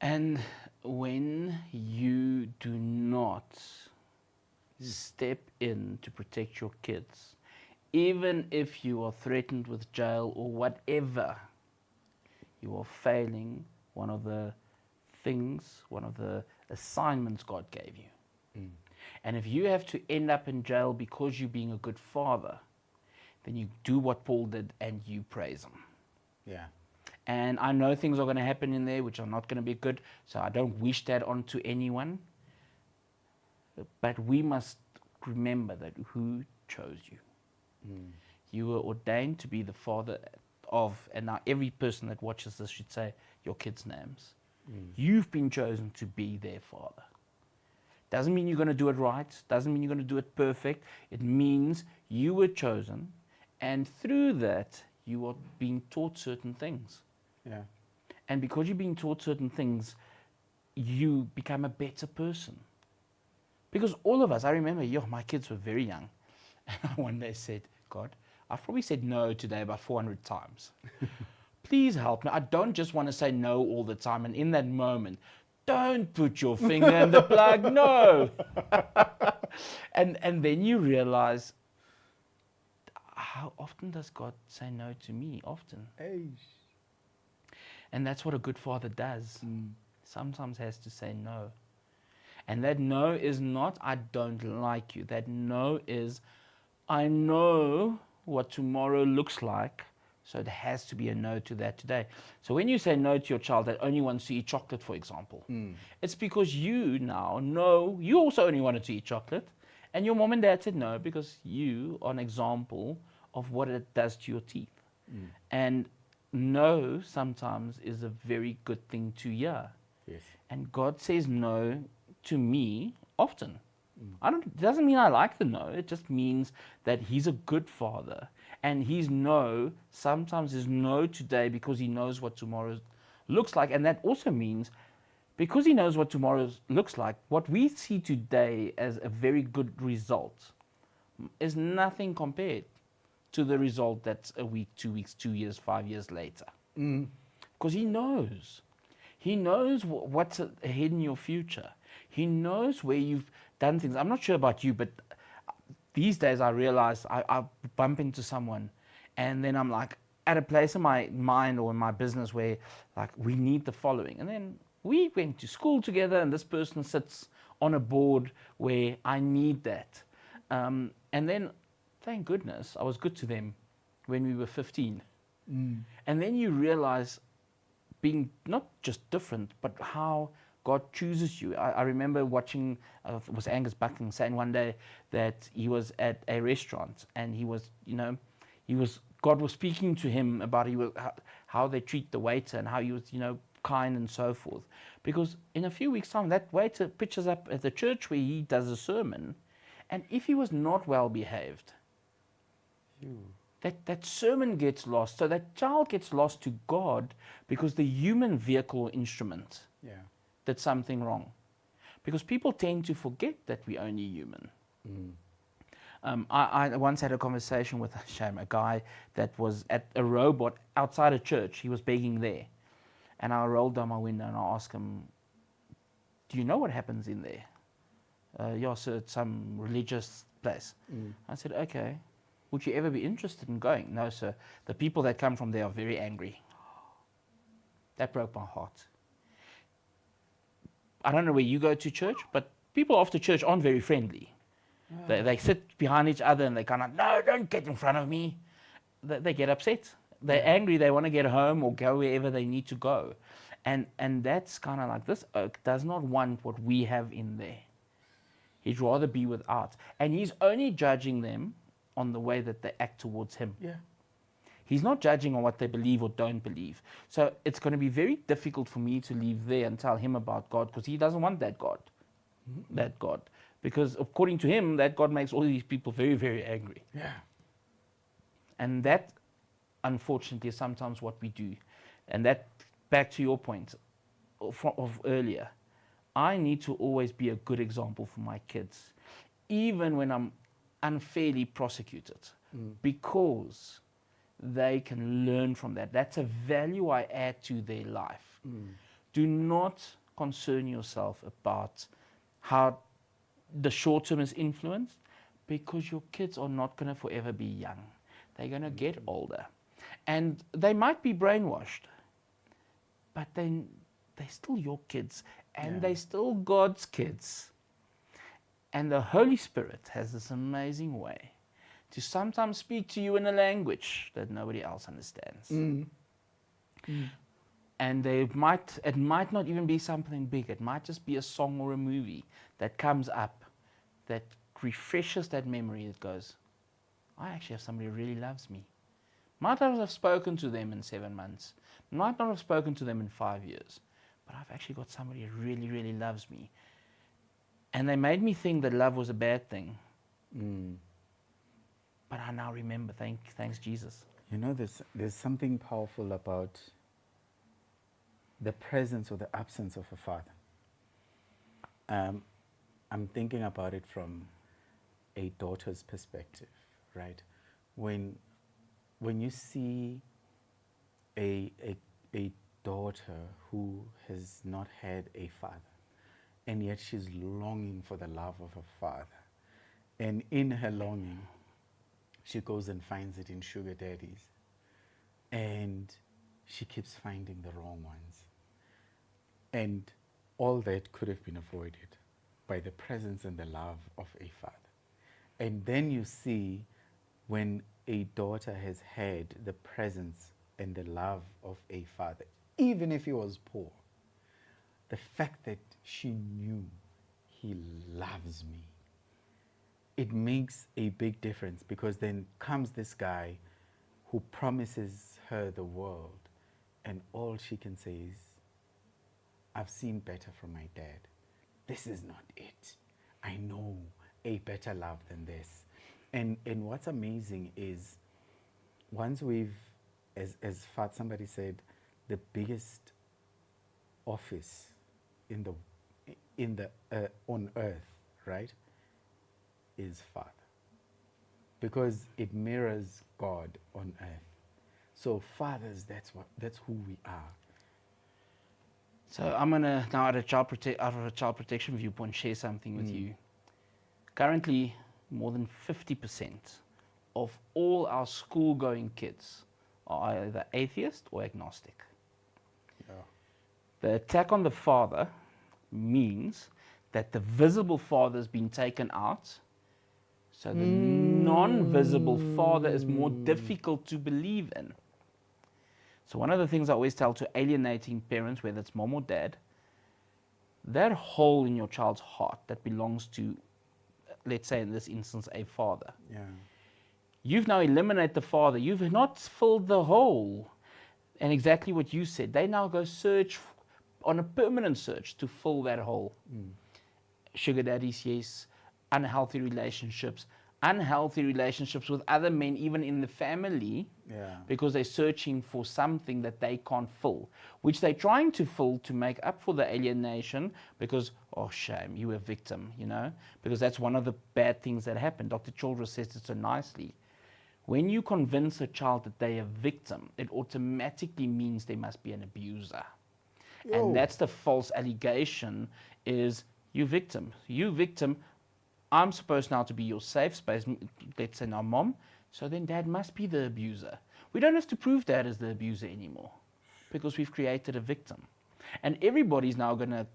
Speaker 2: And when you do not step in to protect your kids, even if you are threatened with jail or whatever, you are failing one of the things, one of the assignments God gave you. And if you have to end up in jail because you're being a good father, then you do what Paul did and you praise him.
Speaker 1: Yeah.
Speaker 2: And I know things are going to happen in there which are not going to be good, so I don't wish that onto anyone. But we must remember that who chose you. You were ordained to be the father of, and now every person that watches this should say your kids' names. You've been chosen to be their father. Doesn't mean you're going to do it right, doesn't mean you're going to do it perfect. It means you were chosen, and through that, you are being taught certain things.
Speaker 1: Yeah.
Speaker 2: And because you're being taught certain things, you become a better person. Because all of us, I remember, my kids were very young. And I one day said, God, I've probably said no today about 400 times. Please help me. I don't just want to say no all the time. And in that moment, don't put your finger in the plug, no. And then you realize, how often does God say no to me? Often.
Speaker 1: Hey.
Speaker 2: And that's what a good father does. Sometimes has to say no. And that no is not, I don't like you. That no is, I know what tomorrow looks like, so it has to be a no to that today. So when you say no to your child that only wants to eat chocolate, for example, it's because you now know you also only wanted to eat chocolate, and your mom and dad said no because you are an example of what it does to your teeth. And no sometimes is a very good thing to hear.
Speaker 1: Yes.
Speaker 2: And God says no to me often. It doesn't mean I like the no. It just means that He's a good father. And His no sometimes is no today because He knows what tomorrow looks like. And that also means because He knows what tomorrow looks like, what we see today as a very good result is nothing compared to the result that's a week, 2 weeks, 2 years, 5 years later. Because He knows. He knows what's ahead in your future. He knows where you've done things. I'm not sure about you, but these days I realize I bump into someone and then I'm like at a place in my mind or in my business where like we need the following. And then we went to school together and this person sits on a board where I need that. And then, thank goodness, I was good to them when we were 15. And then you realize being not just different, but how God chooses you. I remember watching, it was Angus Bucking saying one day that he was at a restaurant and he was, God was speaking to him about how they treat the waiter and how he was, kind and so forth. Because in a few weeks' time, that waiter pitches up at the church where he does a sermon, and if he was not well behaved, that sermon gets lost. So that child gets lost to God because the human vehicle or instrument did something wrong. Because people tend to forget that we're only human. I once had a conversation with a guy that was at a robot outside a church. He was begging there. And I rolled down my window and I asked him, do you know what happens in there? Yeah, sir, it's some religious place. I said, okay. Would you ever be interested in going? No, sir. The people that come from there are very angry. That broke my heart. I don't know where you go to church, but people after church aren't very friendly. They sit behind each other and they kind of, no, don't get in front of me. They get upset. They're angry. They want to get home or go wherever they need to go. And that's kind of like this oak does not want what we have in there. He'd rather be without. And he's only judging them on the way that they act towards him.
Speaker 1: Yeah.
Speaker 2: He's not judging on what they believe or don't believe. So it's going to be very difficult for me to leave there and tell him about God because he doesn't want that God. That God. Because according to him, that God makes all these people very, very angry.
Speaker 1: Yeah.
Speaker 2: And that, unfortunately, is sometimes what we do. And that, back to your point of earlier, I need to always be a good example for my kids, even when I'm unfairly prosecuted, because they can learn from that. That's a value I add to their life. Do not concern yourself about how the short term is influenced, because your kids are not going to forever be young. They're going to get older. And they might be brainwashed, but then they're still your kids, and they're still God's kids. And the Holy Spirit has this amazing way to sometimes speak to you in a language that nobody else understands. And it might not even be something big. It might just be a song or a movie that comes up that refreshes that memory that goes, I actually have somebody who really loves me. Might not have spoken to them in 7 months, might not have spoken to them in 5 years, but I've actually got somebody who really, really loves me. And they made me think that love was a bad thing.
Speaker 1: Mm.
Speaker 2: But I now remember, thanks Jesus.
Speaker 1: You know, there's something powerful about the presence or the absence of a father. I'm thinking about it from a daughter's perspective, right? When when you see a, a, a daughter who has not had a father, and yet she's longing for the love of a father, and in her longing, she goes and finds it in sugar daddies, and she keeps finding the wrong ones. And all that could have been avoided by the presence and the love of a father. And then you see when a daughter has had the presence and the love of a father, even if he was poor, the fact that she knew he loves me, it makes a big difference, because then comes this guy who promises her the world, and all she can say is, I've seen better from my dad. This is not it. I know a better love than this. And what's amazing is, once we've, as Fat somebody said, the biggest office in the on earth, right, is Father, because it mirrors God on earth. So fathers, that's who we are.
Speaker 2: So I'm gonna now, out of a child protection viewpoint, share something with you. Currently, more than 50% of all our school-going kids are either atheist or agnostic.
Speaker 1: Yeah.
Speaker 2: The attack on the father means that the visible father has been taken out, so the non-visible father is more difficult to believe in. So one of the things I always tell to alienating parents, whether it's mom or dad, that hole in your child's heart that belongs to, let's say in this instance, a father.
Speaker 1: Yeah.
Speaker 2: You've now eliminated the father. You've not filled the hole. And exactly what you said, they now go search on a permanent search to fill that hole. Sugar daddies, yes. Unhealthy relationships with other men, even in the family,
Speaker 1: Yeah.
Speaker 2: because they're searching for something that they can't fill, which they're trying to fill to make up for the alienation, because, oh, shame, you were a victim, because that's one of the bad things that happen. Dr. Childress says it so nicely. When you convince a child that they're a victim, it automatically means they must be an abuser. And that's the false allegation, is you victim. I'm supposed now to be your safe space, let's say now mom, so then dad must be the abuser. We don't have to prove dad is the abuser anymore, because we've created a victim. And everybody's now going to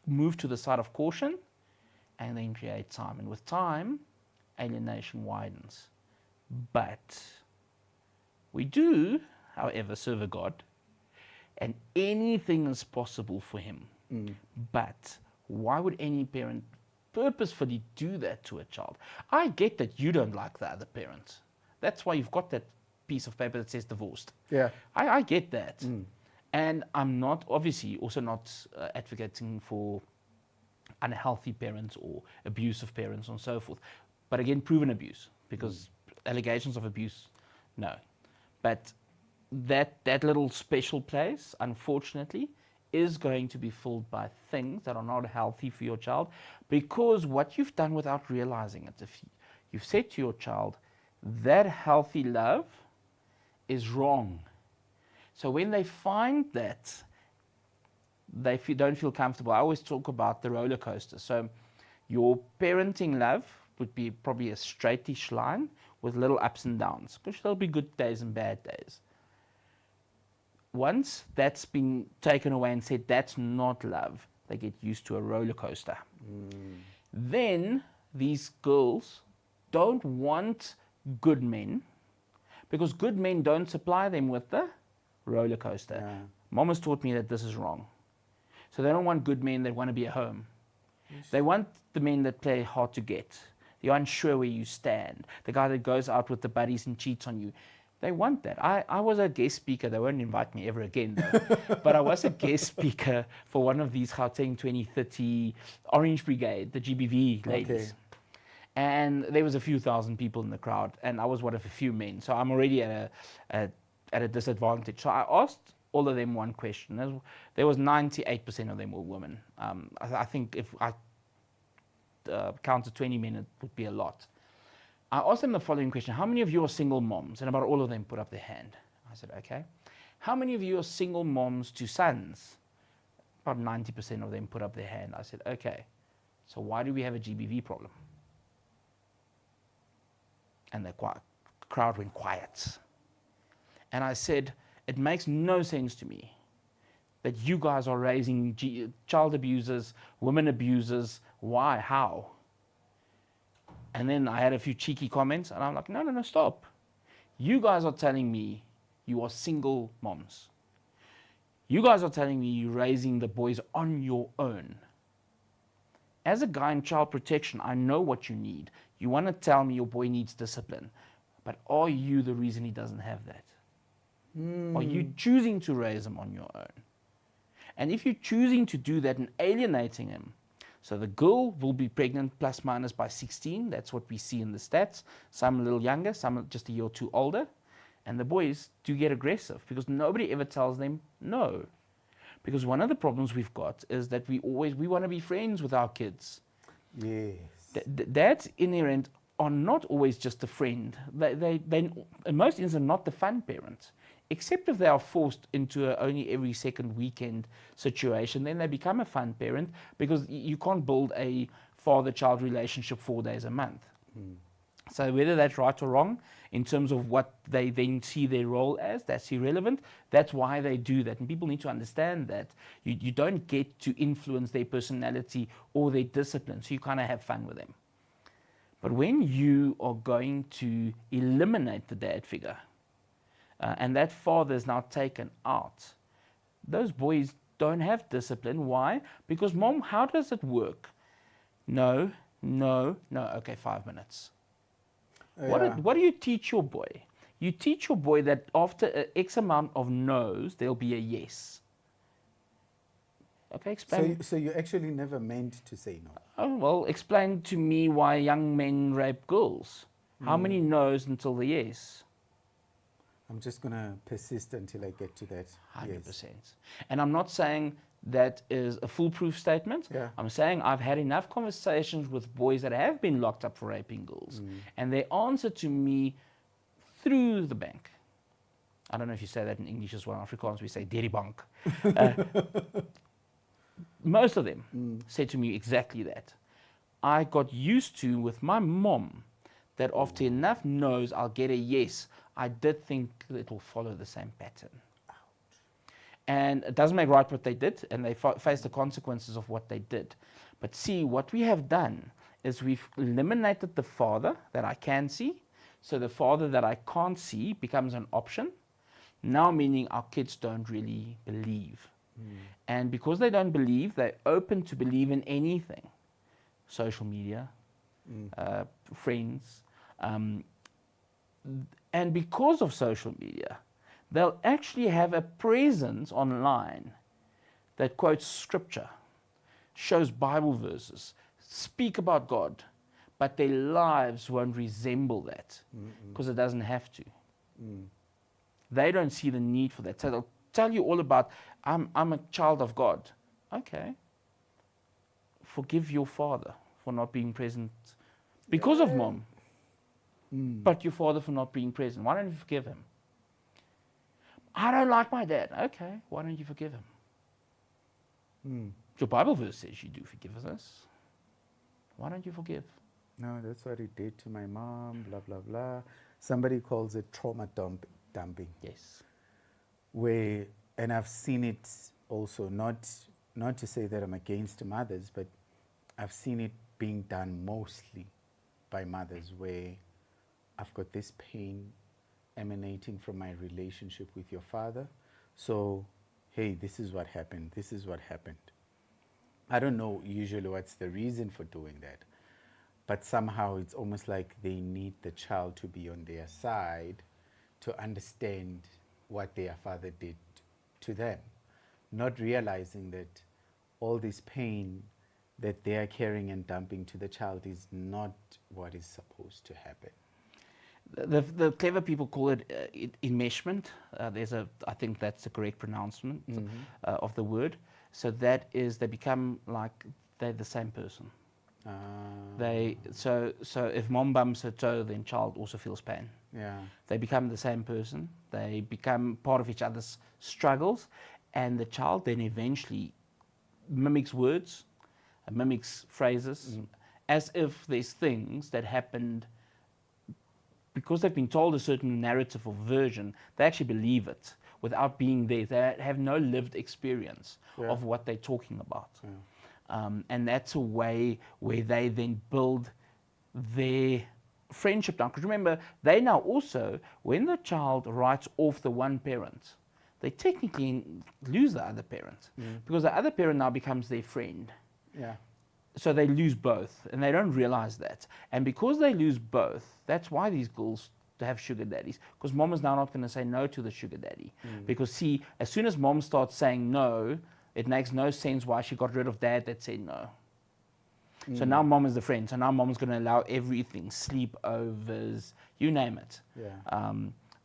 Speaker 2: move to the side of caution and then create time. And with time, alienation widens. But we do, however, serve a God, and anything is possible for him. But why would any parent purposefully do that to a child? I get that you don't like the other parent. That's why you've got that piece of paper that says divorced.
Speaker 1: Yeah.
Speaker 2: I get that. And I'm not, obviously, also not advocating for unhealthy parents or abusive parents and so forth. But again, proven abuse, because allegations of abuse, no. But that little special place, unfortunately, is going to be filled by things that are not healthy for your child, because what you've done without realizing it, if you've said to your child, that healthy love is wrong. So when they find that, they don't feel comfortable. I always talk about the roller coaster. So your parenting love would be probably a straightish line with little ups and downs, because there'll be good days and bad days. Once that's been taken away and said that's not love, they get used to a roller coaster. Then these girls don't want good men, because good men don't supply them with the roller coaster.
Speaker 1: Yeah.
Speaker 2: Mom has taught me that this is wrong. So they don't want good men that want to be at home. They want the men that play hard to get. You're unsure where you stand. The guy that goes out with the buddies and cheats on you. They want that. I was a guest speaker. They won't invite me ever again, though. But I was a guest speaker for one of these Gauteng 2030 Orange Brigade, the GBV ladies.
Speaker 1: Okay.
Speaker 2: And there was a few thousand people in the crowd, and I was one of a few men. So I'm already at a disadvantage. So I asked all of them one question. There was 98% of them were women. I think if I counted 20 men, it would be a lot. I asked them the following question: how many of you are single moms? And about all of them put up their hand. I said, okay. How many of you are single moms to sons? About 90% of them put up their hand. I said, okay. So why do we have a GBV problem? And the crowd went quiet. And I said, it makes no sense to me that you guys are raising child abusers, women abusers. Why? How? And then I had a few cheeky comments, and I'm like, no, stop. You guys are telling me you are single moms. You guys are telling me you're raising the boys on your own. As a guy in child protection, I know what you need. You want to tell me your boy needs discipline, but are you the reason he doesn't have that? Are you choosing to raise him on your own? And if you're choosing to do that and alienating him, so the girl will be pregnant plus minus by 16, that's what we see in the stats. Some a little younger, some just a year or two older. And the boys do get aggressive because nobody ever tells them no. Because one of the problems we've got is that we want to be friends with our kids.
Speaker 1: Yes.
Speaker 2: Dads inherent are not always just a friend. They in most instances are not the fun parents. Except if they are forced into a only every second weekend situation, then they become a fun parent because you can't build a father-child relationship 4 days a month. So whether that's right or wrong, in terms of what they then see their role as, that's irrelevant. That's why they do that. And people need to understand that. You don't get to influence their personality or their discipline, so you kind of have fun with them. But when you are going to eliminate the dad figure, and that father is now taken out, those boys don't have discipline. Why? Because, Mom, how does it work? No. Okay, 5 minutes. What do you teach your boy? You teach your boy that after X amount of no's, there'll be a yes. Okay, explain.
Speaker 1: So you actually never meant to say no.
Speaker 2: Oh, well, explain to me why young men rape girls. How many no's until the yes?
Speaker 1: I'm just going to persist until I get to that.
Speaker 2: 100%.
Speaker 1: Yes.
Speaker 2: And I'm not saying that is a foolproof statement.
Speaker 1: Yeah.
Speaker 2: I'm saying I've had enough conversations with boys that have been locked up for raping girls. And they answer to me through the bank. I don't know if you say that in English as well. In Afrikaans, we say deri bank. Most of them said to me exactly that. I got used to with my mom that after enough no's, I'll get a yes. I did think it will follow the same pattern. And it doesn't make right what they did, and they face the consequences of what they did. But see, what we have done is we've eliminated the father that I can see, so the father that I can't see becomes an option, now meaning our kids don't really believe. And because they don't believe, they're open to believe in anything. Social media, friends. And because of social media, they'll actually have a presence online that quotes scripture, shows Bible verses, speak about God, but their lives won't resemble that because it doesn't have to. They don't see the need for that. So they'll tell you all about, I'm a child of God. Okay. Forgive your father for not being present because of mom. But your father for not being present. Why don't you forgive him? I don't like my dad. Okay, why don't you forgive him? Your Bible verse says you do forgiveness. Why don't you forgive?
Speaker 1: No, that's what he did to my mom, blah, blah, blah. Somebody calls it trauma dumping.
Speaker 2: Yes.
Speaker 1: And I've seen it also, not to say that I'm against mothers, but I've seen it being done mostly by mothers where I've got this pain emanating from my relationship with your father. So, hey, this is what happened. This is what happened. I don't know usually what's the reason for doing that, but somehow it's almost like they need the child to be on their side to understand what their father did to them, not realizing that all this pain that they are carrying and dumping to the child is not what is supposed to happen.
Speaker 2: The clever people call it enmeshment. I think that's the correct pronouncement of the word. So that is, they become like they're the same person.
Speaker 1: Uh,
Speaker 2: So if mom bumps her toe, then child also feels pain.
Speaker 1: yeah.
Speaker 2: They become the same person. They become part of each other's struggles, and the child then eventually mimics words, mimics phrases, as if there's things that happened because they've been told a certain narrative or version. They actually believe it without being there. They have no lived experience
Speaker 1: Yeah.
Speaker 2: of what they're talking about.
Speaker 1: Yeah.
Speaker 2: And that's a way where they then build their friendship down. Because remember, they now also, when the child writes off the one parent, they technically lose the other parent because the other parent now becomes their friend.
Speaker 1: Yeah.
Speaker 2: So they lose both, and they don't realize that. And because they lose both, that's why these girls have sugar daddies. Because mom is now not going to say no to the sugar daddy. Because see, as soon as mom starts saying no, it makes no sense why she got rid of dad that said no. So now mom is the friend. So now mom is going to allow everything, sleepovers, you name it.
Speaker 1: Yeah.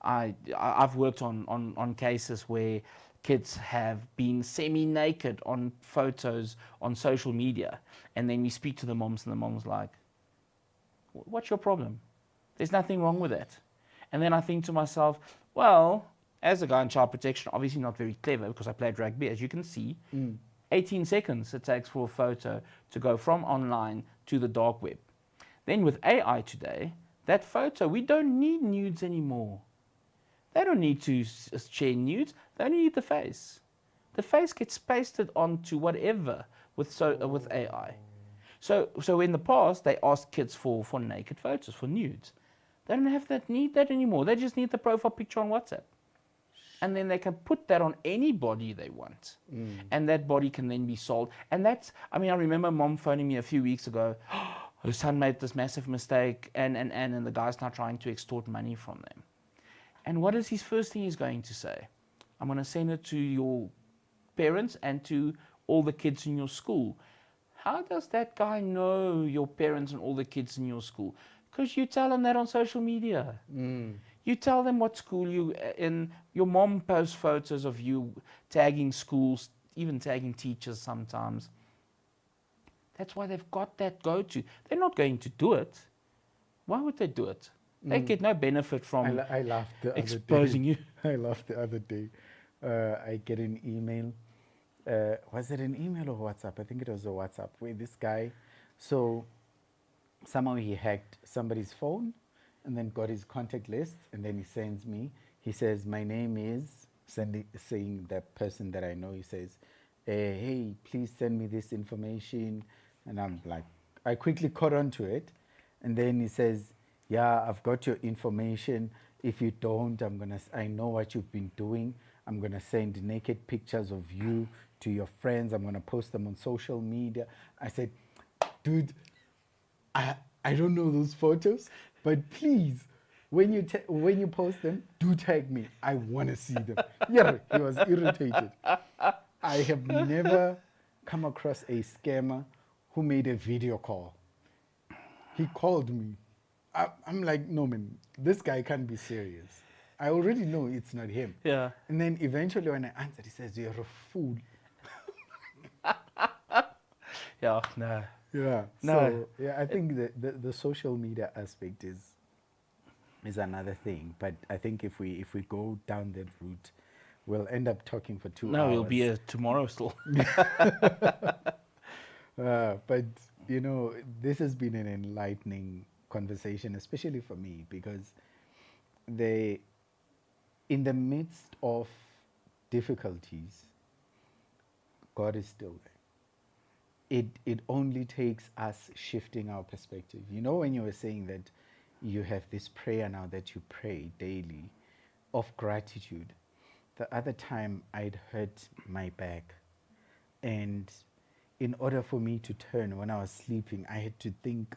Speaker 2: I've worked on cases where kids have been semi-naked on photos on social media, and then we speak to the moms, and the mom's like, "What's your problem? There's nothing wrong with that." And then I think to myself, well, as a guy in child protection, obviously not very clever because I played rugby, as you can see. 18 seconds it takes for a photo to go from online to the dark web. Then with AI today, that photo, we don't need nudes anymore. They don't need to share nudes. They only need the face. The face gets pasted onto whatever with AI. So in the past, they asked kids for naked photos, for nudes. They don't have that need that anymore. They just need the profile picture on WhatsApp. And then they can put that on any body they want. And that body can then be sold. And that's, I mean, I remember mom phoning me a few weeks ago. Her son made this massive mistake, and the guy's now trying to extort money from them. And what is his first thing he's going to say? I'm going to send it to your parents and to all the kids in your school. How does that guy know your parents and all the kids in your school? Because you tell them that on social media. You tell them what school you in. Your mom posts photos of you tagging schools, even tagging teachers sometimes. That's why they've got that go-to. They're not going to do it. Why would they do it? They get no benefit from
Speaker 1: I laughed the
Speaker 2: exposing
Speaker 1: other day.
Speaker 2: you.
Speaker 1: I laughed the other day. I get an email. Was it an email or WhatsApp? I think it was a WhatsApp where this guy, so somehow he hacked somebody's phone and then got his contact list, and then he sends me. He says, "My name is," saying the person that I know. He says, "Hey, please send me this information." And I'm like, I quickly caught on to it. And then he says, "Yeah, I've got your information. If you don't, I know what you've been doing. I'm gonna send naked pictures of you to your friends. I'm gonna post them on social media." I said, "Dude, I don't know those photos, but please, when you post them, do tag me. I want to see them." Yeah, he was irritated. I have never come across a scammer who made a video call. He called me. I'm like, "No, man, this guy can't be serious. I already know it's not him."
Speaker 2: Yeah.
Speaker 1: And then eventually, when I answered, he says, "You're a fool."
Speaker 2: Yeah, no.
Speaker 1: Yeah.
Speaker 2: No.
Speaker 1: So yeah, I think the social media aspect is another thing. But I think if we go down that route, we'll end up talking for 2 hours.
Speaker 2: No, it'll be a tomorrow still.
Speaker 1: But this has been an enlightening conversation, especially for me, because they, in the midst of difficulties, God is still there. It only takes us shifting our perspective. When you were saying that you have this prayer now that you pray daily of gratitude, the other time I'd hurt my back, and in order for me to turn when I was sleeping, I had to think,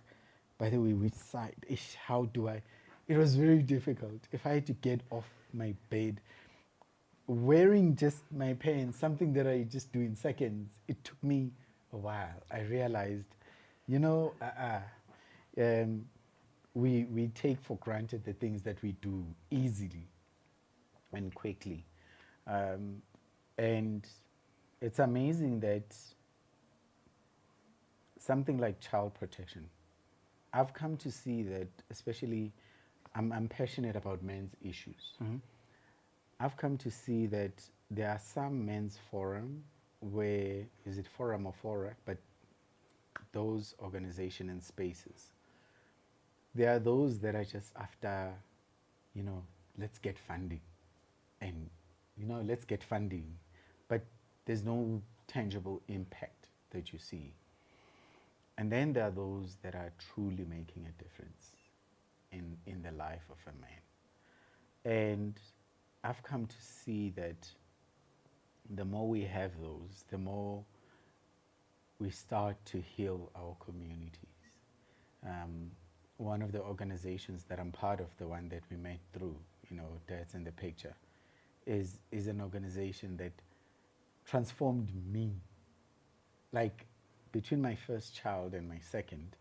Speaker 1: by the way, which side? Ish, how do I? It was very difficult. If I had to get off my bed, wearing just my pants, something that I just do in seconds, it took me a while. I realized, you know, um, we take for granted the things that we do easily and quickly. Um, and it's amazing that something like child protection, I've come to see that, especially, I'm passionate about men's issues. I've come to see that there are some men's forum where, is it forum or fora, but those organization and spaces, there are those that are just after, you know, let's get funding and, you know, let's get funding, but there's no tangible impact that you see. And then there are those that are truly making a difference in the life of a man. And I've come to see that the more we have those, the more we start to heal our communities. One of the organizations that I'm part of, the one that we met through, you know, that's in the picture, is an organization that transformed me. Like, between my first child and my second,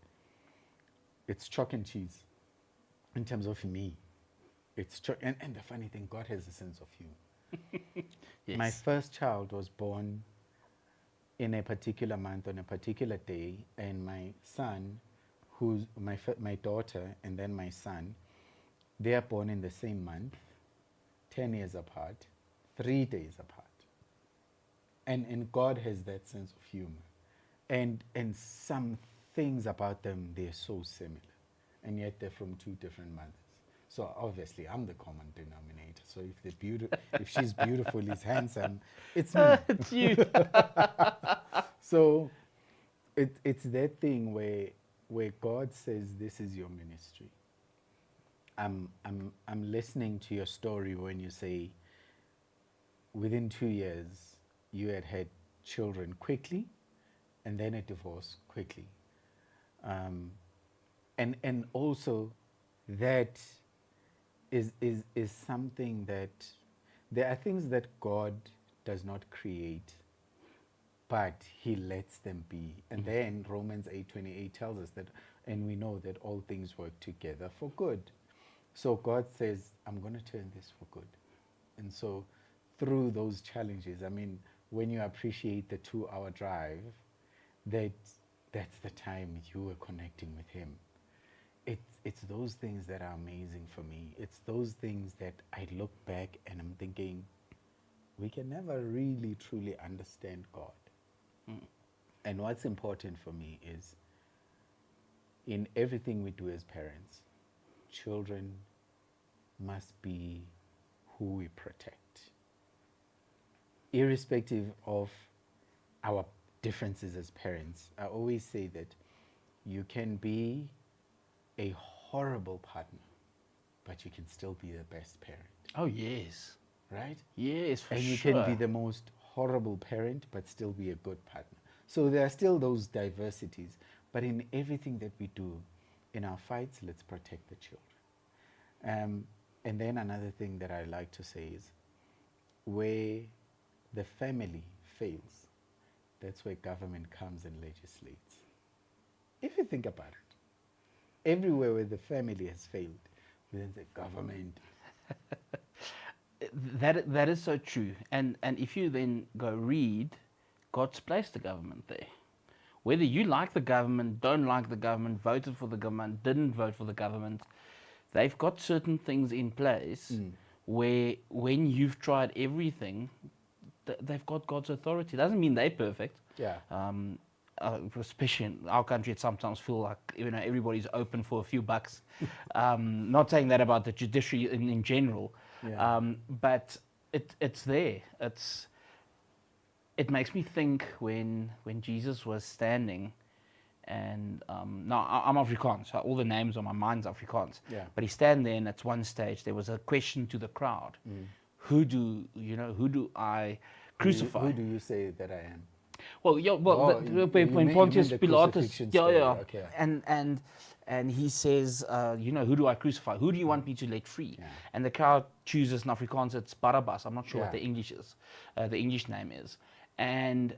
Speaker 1: it's chalk and cheese in terms of me. It's and the funny thing, God has a sense of humor. My
Speaker 2: Yes.
Speaker 1: first child was born in a particular month on a particular day, and my son, who's my daughter, and then my son, they are born in the same month, 10 years apart, 3 days apart. And God has that sense of humor. And some things about them, they're so similar, and yet they're from two different mothers. So obviously, I'm the common denominator. So if if she's beautiful, he's handsome, it's me.
Speaker 2: It's you.
Speaker 1: So it's that thing where God says, this is your ministry. I'm listening to your story when you say within 2 years you had children quickly, and then a divorce quickly, and also that is something that there are things that God does not create, but He lets them be. And then Romans 8:28 tells us that, and we know that all things work together for good. So God says, I'm going to turn this for good. And so through those challenges, I mean, when you appreciate the 2-hour drive, that that's the time you were connecting with Him. It's those things that are amazing for me. It's those things that I look back and I'm thinking, we can never really truly understand God. And what's important for me is, in everything we do as parents, children must be who we protect, irrespective of our differences as parents. I always say that you can be a horrible partner, but you can still be the best parent,
Speaker 2: Oh, yes.
Speaker 1: right?
Speaker 2: Yes, for
Speaker 1: And you
Speaker 2: sure.
Speaker 1: can be the most horrible parent, but still be a good partner. So there are still those diversities, but in everything that we do, in our fights, let's protect the children. And then another thing that I like to say is, where the family fails, that's where government comes and legislates. If you think about it, everywhere where the family has failed, we then say government.
Speaker 2: That is so true. And if you then go read, God's placed the government there. Whether you like the government, don't like the government, voted for the government, didn't vote for the government, they've got certain things in place where when you've tried everything, they've got God's authority. Doesn't mean they're perfect.
Speaker 1: Yeah.
Speaker 2: Especially in our country, it sometimes feel like, you know, everybody's open for a few bucks. Not saying that about the judiciary in general,
Speaker 1: Yeah.
Speaker 2: but it's there. It makes me think when Jesus was standing, and now I'm Afrikaans, so all the names on my mind's Afrikaans.
Speaker 1: Yeah.
Speaker 2: But he stand there, and at one stage there was a question to the crowd: who do I crucify?
Speaker 1: Who do you say that I am?
Speaker 2: Well, yeah, well,
Speaker 1: Oh,
Speaker 2: when
Speaker 1: you mean
Speaker 2: Pontius
Speaker 1: the
Speaker 2: Pilatus,
Speaker 1: crucifixion
Speaker 2: yeah,
Speaker 1: story?
Speaker 2: yeah,
Speaker 1: Okay.
Speaker 2: and he says, who do I crucify? Who do you want me to let free?
Speaker 1: Yeah.
Speaker 2: And the crowd chooses in Afrikaans, it's Barabbas. I'm not sure what
Speaker 1: Yeah.
Speaker 2: the English is, the English name is. And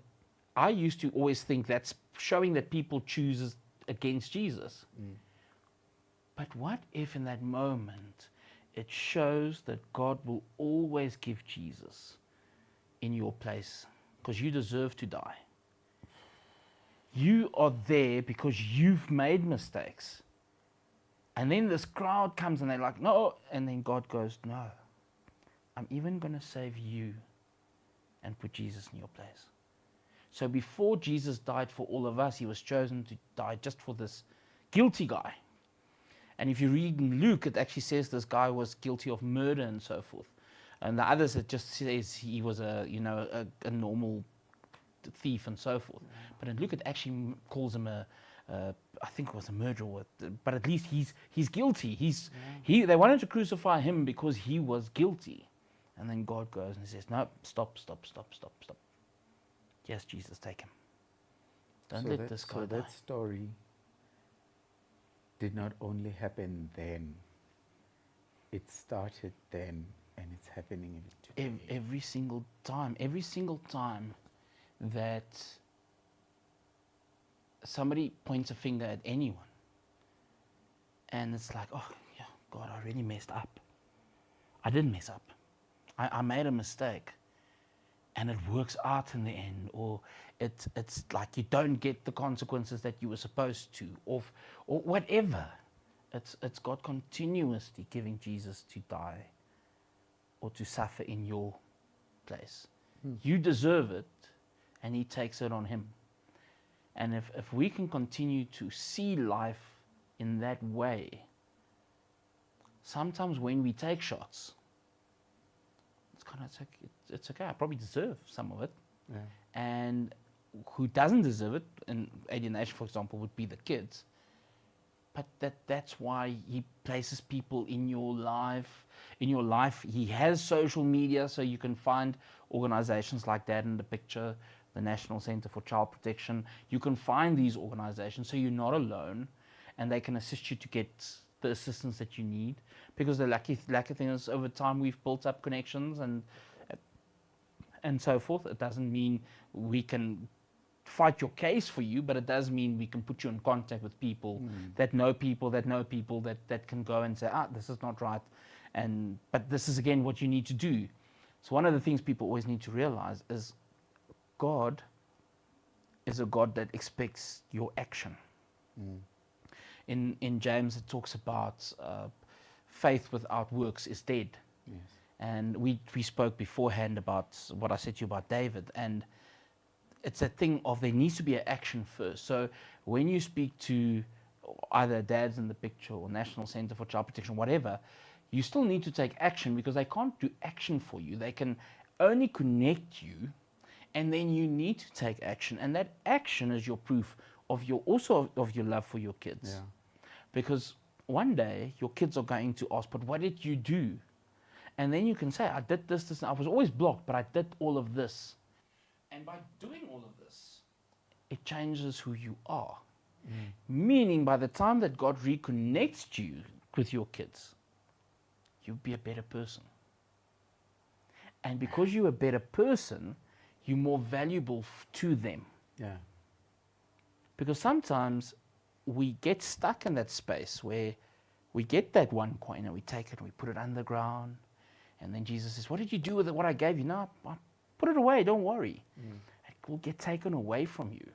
Speaker 2: I used to always think that's showing that people chooses against Jesus. But what if in that moment it shows that God will always give Jesus in your place because you deserve to die? You are there because you've made mistakes. And then this crowd comes and they're like, no. And then God goes, no, I'm even going to save you and put Jesus in your place. So before Jesus died for all of us, he was chosen to die just for this guilty guy. And if you read in Luke, it actually says this guy was guilty of murder and so forth. And the others, it just says he was a normal thief and so forth. But in Luke, it actually calls him I think it was a murderer, but at least he's guilty. They wanted to crucify him because he was guilty. And then God goes and says, no, stop. Yes, Jesus, take him. Don't let this guy
Speaker 1: So
Speaker 2: die.
Speaker 1: that story did not only happen then, it started then and it's happening even today.
Speaker 2: Every single time that somebody points a finger at anyone, and it's like, oh, yeah, God, I really messed up. I didn't mess up. I made a mistake. And it works out in the end, or it's like you don't get the consequences that you were supposed to, or whatever. It's God continuously giving Jesus to die or to suffer in your place. You deserve it, and he takes it on him. And if we can continue to see life in that way, sometimes when we take shots, it's kind of it's okay. I probably deserve some of it.
Speaker 1: Yeah.
Speaker 2: And who doesn't deserve it, in alienation, for example, would be the kids. But that's why he places people in your life. He has social media, so you can find organizations like that in the picture, the National Center for Child Protection. You can find these organizations, so you're not alone, and they can assist you to get the assistance that you need. Because the lucky thing is, over time, we've built up connections and so forth. It doesn't mean we can fight your case for you, but it does mean we can put you in contact with people that know people that can go and say, this is not right, but this is again what you need to do. So one of the things people always need to realize is God is a God that expects your action. In James it talks about faith without works is dead.
Speaker 1: Yes.
Speaker 2: And we spoke beforehand about what I said to you about David, and it's a thing of there needs to be an action first. So when you speak to either dads in the picture or National Center for Child Protection, whatever, you still need to take action because they can't do action for you. They can only connect you, and then you need to take action. And that action is your proof of your love for your kids.
Speaker 1: Yeah.
Speaker 2: Because one day your kids are going to ask, but what did you do? And then you can say, I did this, I was always blocked, but I did all of this. And by doing all of this, it changes who you are. Meaning, by the time that God reconnects you with your kids, you'll be a better person. And because you're a better person, you're more valuable to them.
Speaker 1: Yeah.
Speaker 2: Because sometimes we get stuck in that space where we get that one coin and we take it and we put it underground. And then Jesus says, what did you do with it, what I gave you? No, I put it away, don't worry. It will get taken away from you.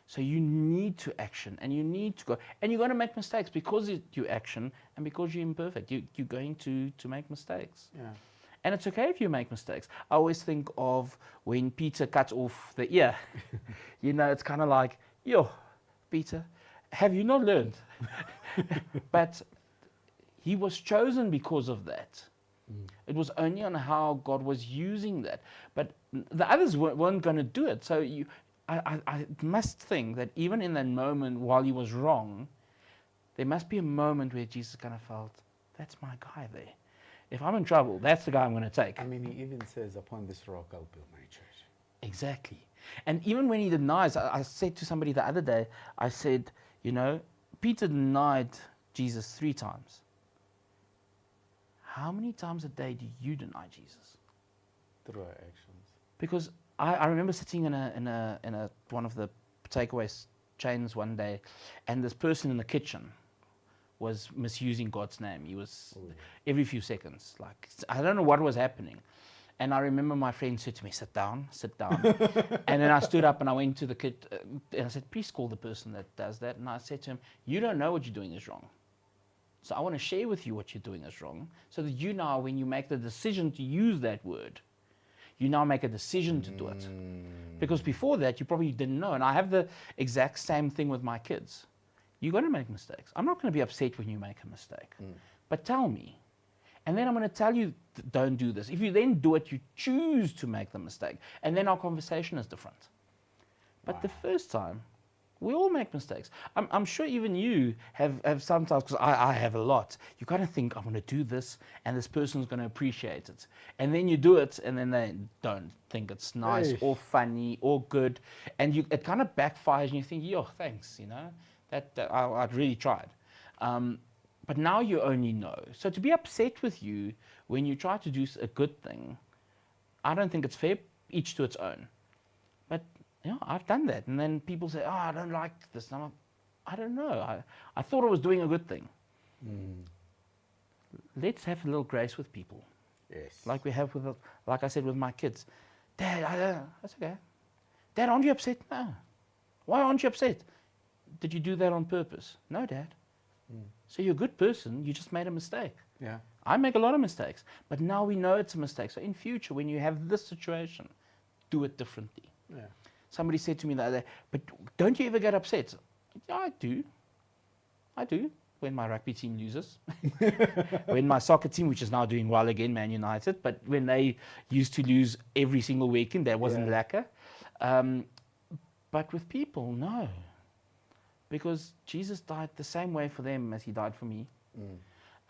Speaker 2: So you need to action and you need to go. And you're going to make mistakes because you action and because you're imperfect. You're going to make mistakes.
Speaker 1: Yeah.
Speaker 2: And it's okay if you make mistakes. I always think of when Peter cut off the ear. It's kind of like, yo, Peter, have you not learned? But he was chosen because of that. It was only on how God was using that. But the others weren't going to do it. So I must think that even in that moment while he was wrong, there must be a moment where Jesus kind of felt, that's my guy there. If I'm in trouble, that's the guy I'm going to take.
Speaker 1: I mean, he even says, upon this rock I'll build my church.
Speaker 2: Exactly. And even when he denies, I said to somebody the other day, I said, Peter denied Jesus 3 times. How many times a day do you deny Jesus?
Speaker 1: Through our actions.
Speaker 2: Because I remember sitting in a one of the takeaway chains one day, and this person in the kitchen was misusing God's name. He was every few seconds, like, I don't know what was happening. And I remember my friend said to me, sit down. And then I stood up and I went to the kid and I said, please call the person that does that. And I said to him, you don't know what you're doing is wrong. So I want to share with you what you're doing is wrong, so that you now, when you make the decision to use that word, you now make a decision to do it. Because before that, you probably didn't know. And I have the exact same thing with my kids. You're going to make mistakes. I'm not going to be upset when you make a mistake. But tell me. And then I'm going to tell you, don't do this. If you then do it, you choose to make the mistake. And then our conversation is different. But the first time, we all make mistakes. I'm sure even you have sometimes, because I have a lot. You kind of think, I'm going to do this, and this person's going to appreciate it. And then you do it, and then they don't think it's nice or funny or good. And it kind of backfires, and you think, yo, thanks, that I'd really tried. But now you only know. So to be upset with you when you try to do a good thing, I don't think it's fair, each to its own. But I've done that. And then people say, I don't like this. And I'm like, I don't know. I thought I was doing a good thing. Let's have a little grace with people.
Speaker 1: Yes.
Speaker 2: Like we have like I said, with my kids. Dad, that's okay. Dad, aren't you upset? No. Why aren't you upset? Did you do that on purpose? No, Dad. So you're a good person, you just made a mistake.
Speaker 1: Yeah.
Speaker 2: I make a lot of mistakes, but now we know it's a mistake. So in future, when you have this situation, do it differently.
Speaker 1: Yeah.
Speaker 2: Somebody said to me the other day, but don't you ever get upset? Yeah, I do. When my rugby team loses. When my soccer team, which is now doing well again, Man United, but when they used to lose every single weekend, that wasn't lekker. But with people, no. Because Jesus died the same way for them as he died for me.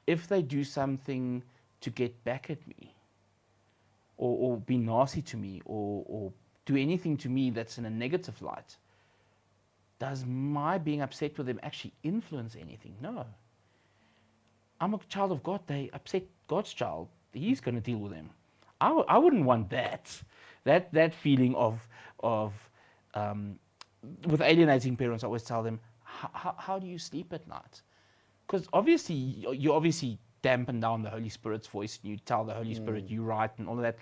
Speaker 2: If they do something to get back at me, or be nasty to me, or do anything to me that's in a negative light, does my being upset with them actually influence anything? No. I'm a child of God. They upset God's child. He's going to deal with them. I wouldn't want that feeling of with alienating parents. I always tell them, how do you sleep at night? Because obviously, you obviously dampen down the Holy Spirit's voice, and you tell the Holy Spirit you right and all of that.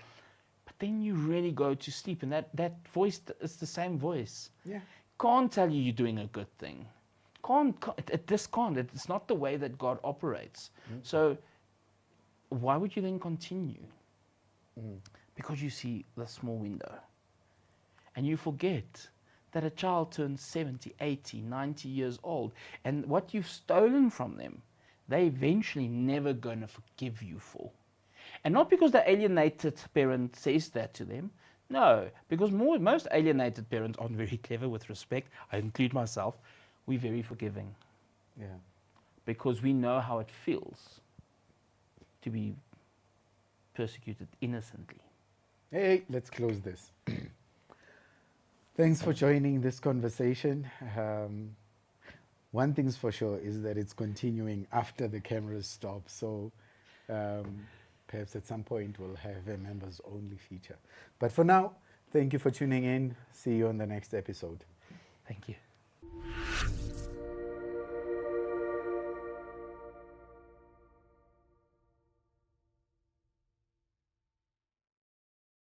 Speaker 2: But then you really go to sleep, and that voice is the same voice.
Speaker 1: Yeah.
Speaker 2: Can't tell you you're doing a good thing. It's not the way that God operates. So why would you then continue? Because you see the small window. And you forget that a child turns 70, 80, 90 years old, and what you've stolen from them, they eventually never going to forgive you for. And not because the alienated parent says that to them. No, because most alienated parents aren't very clever, with respect. I include myself. We're very forgiving.
Speaker 1: Yeah.
Speaker 2: Because we know how it feels to be persecuted innocently.
Speaker 1: Hey, let's close this. Thanks for joining this conversation. One thing's for sure is that it's continuing after the cameras stop. So perhaps at some point we'll have a members only feature. But for now, thank you for tuning in. See you on the next episode.
Speaker 2: Thank you.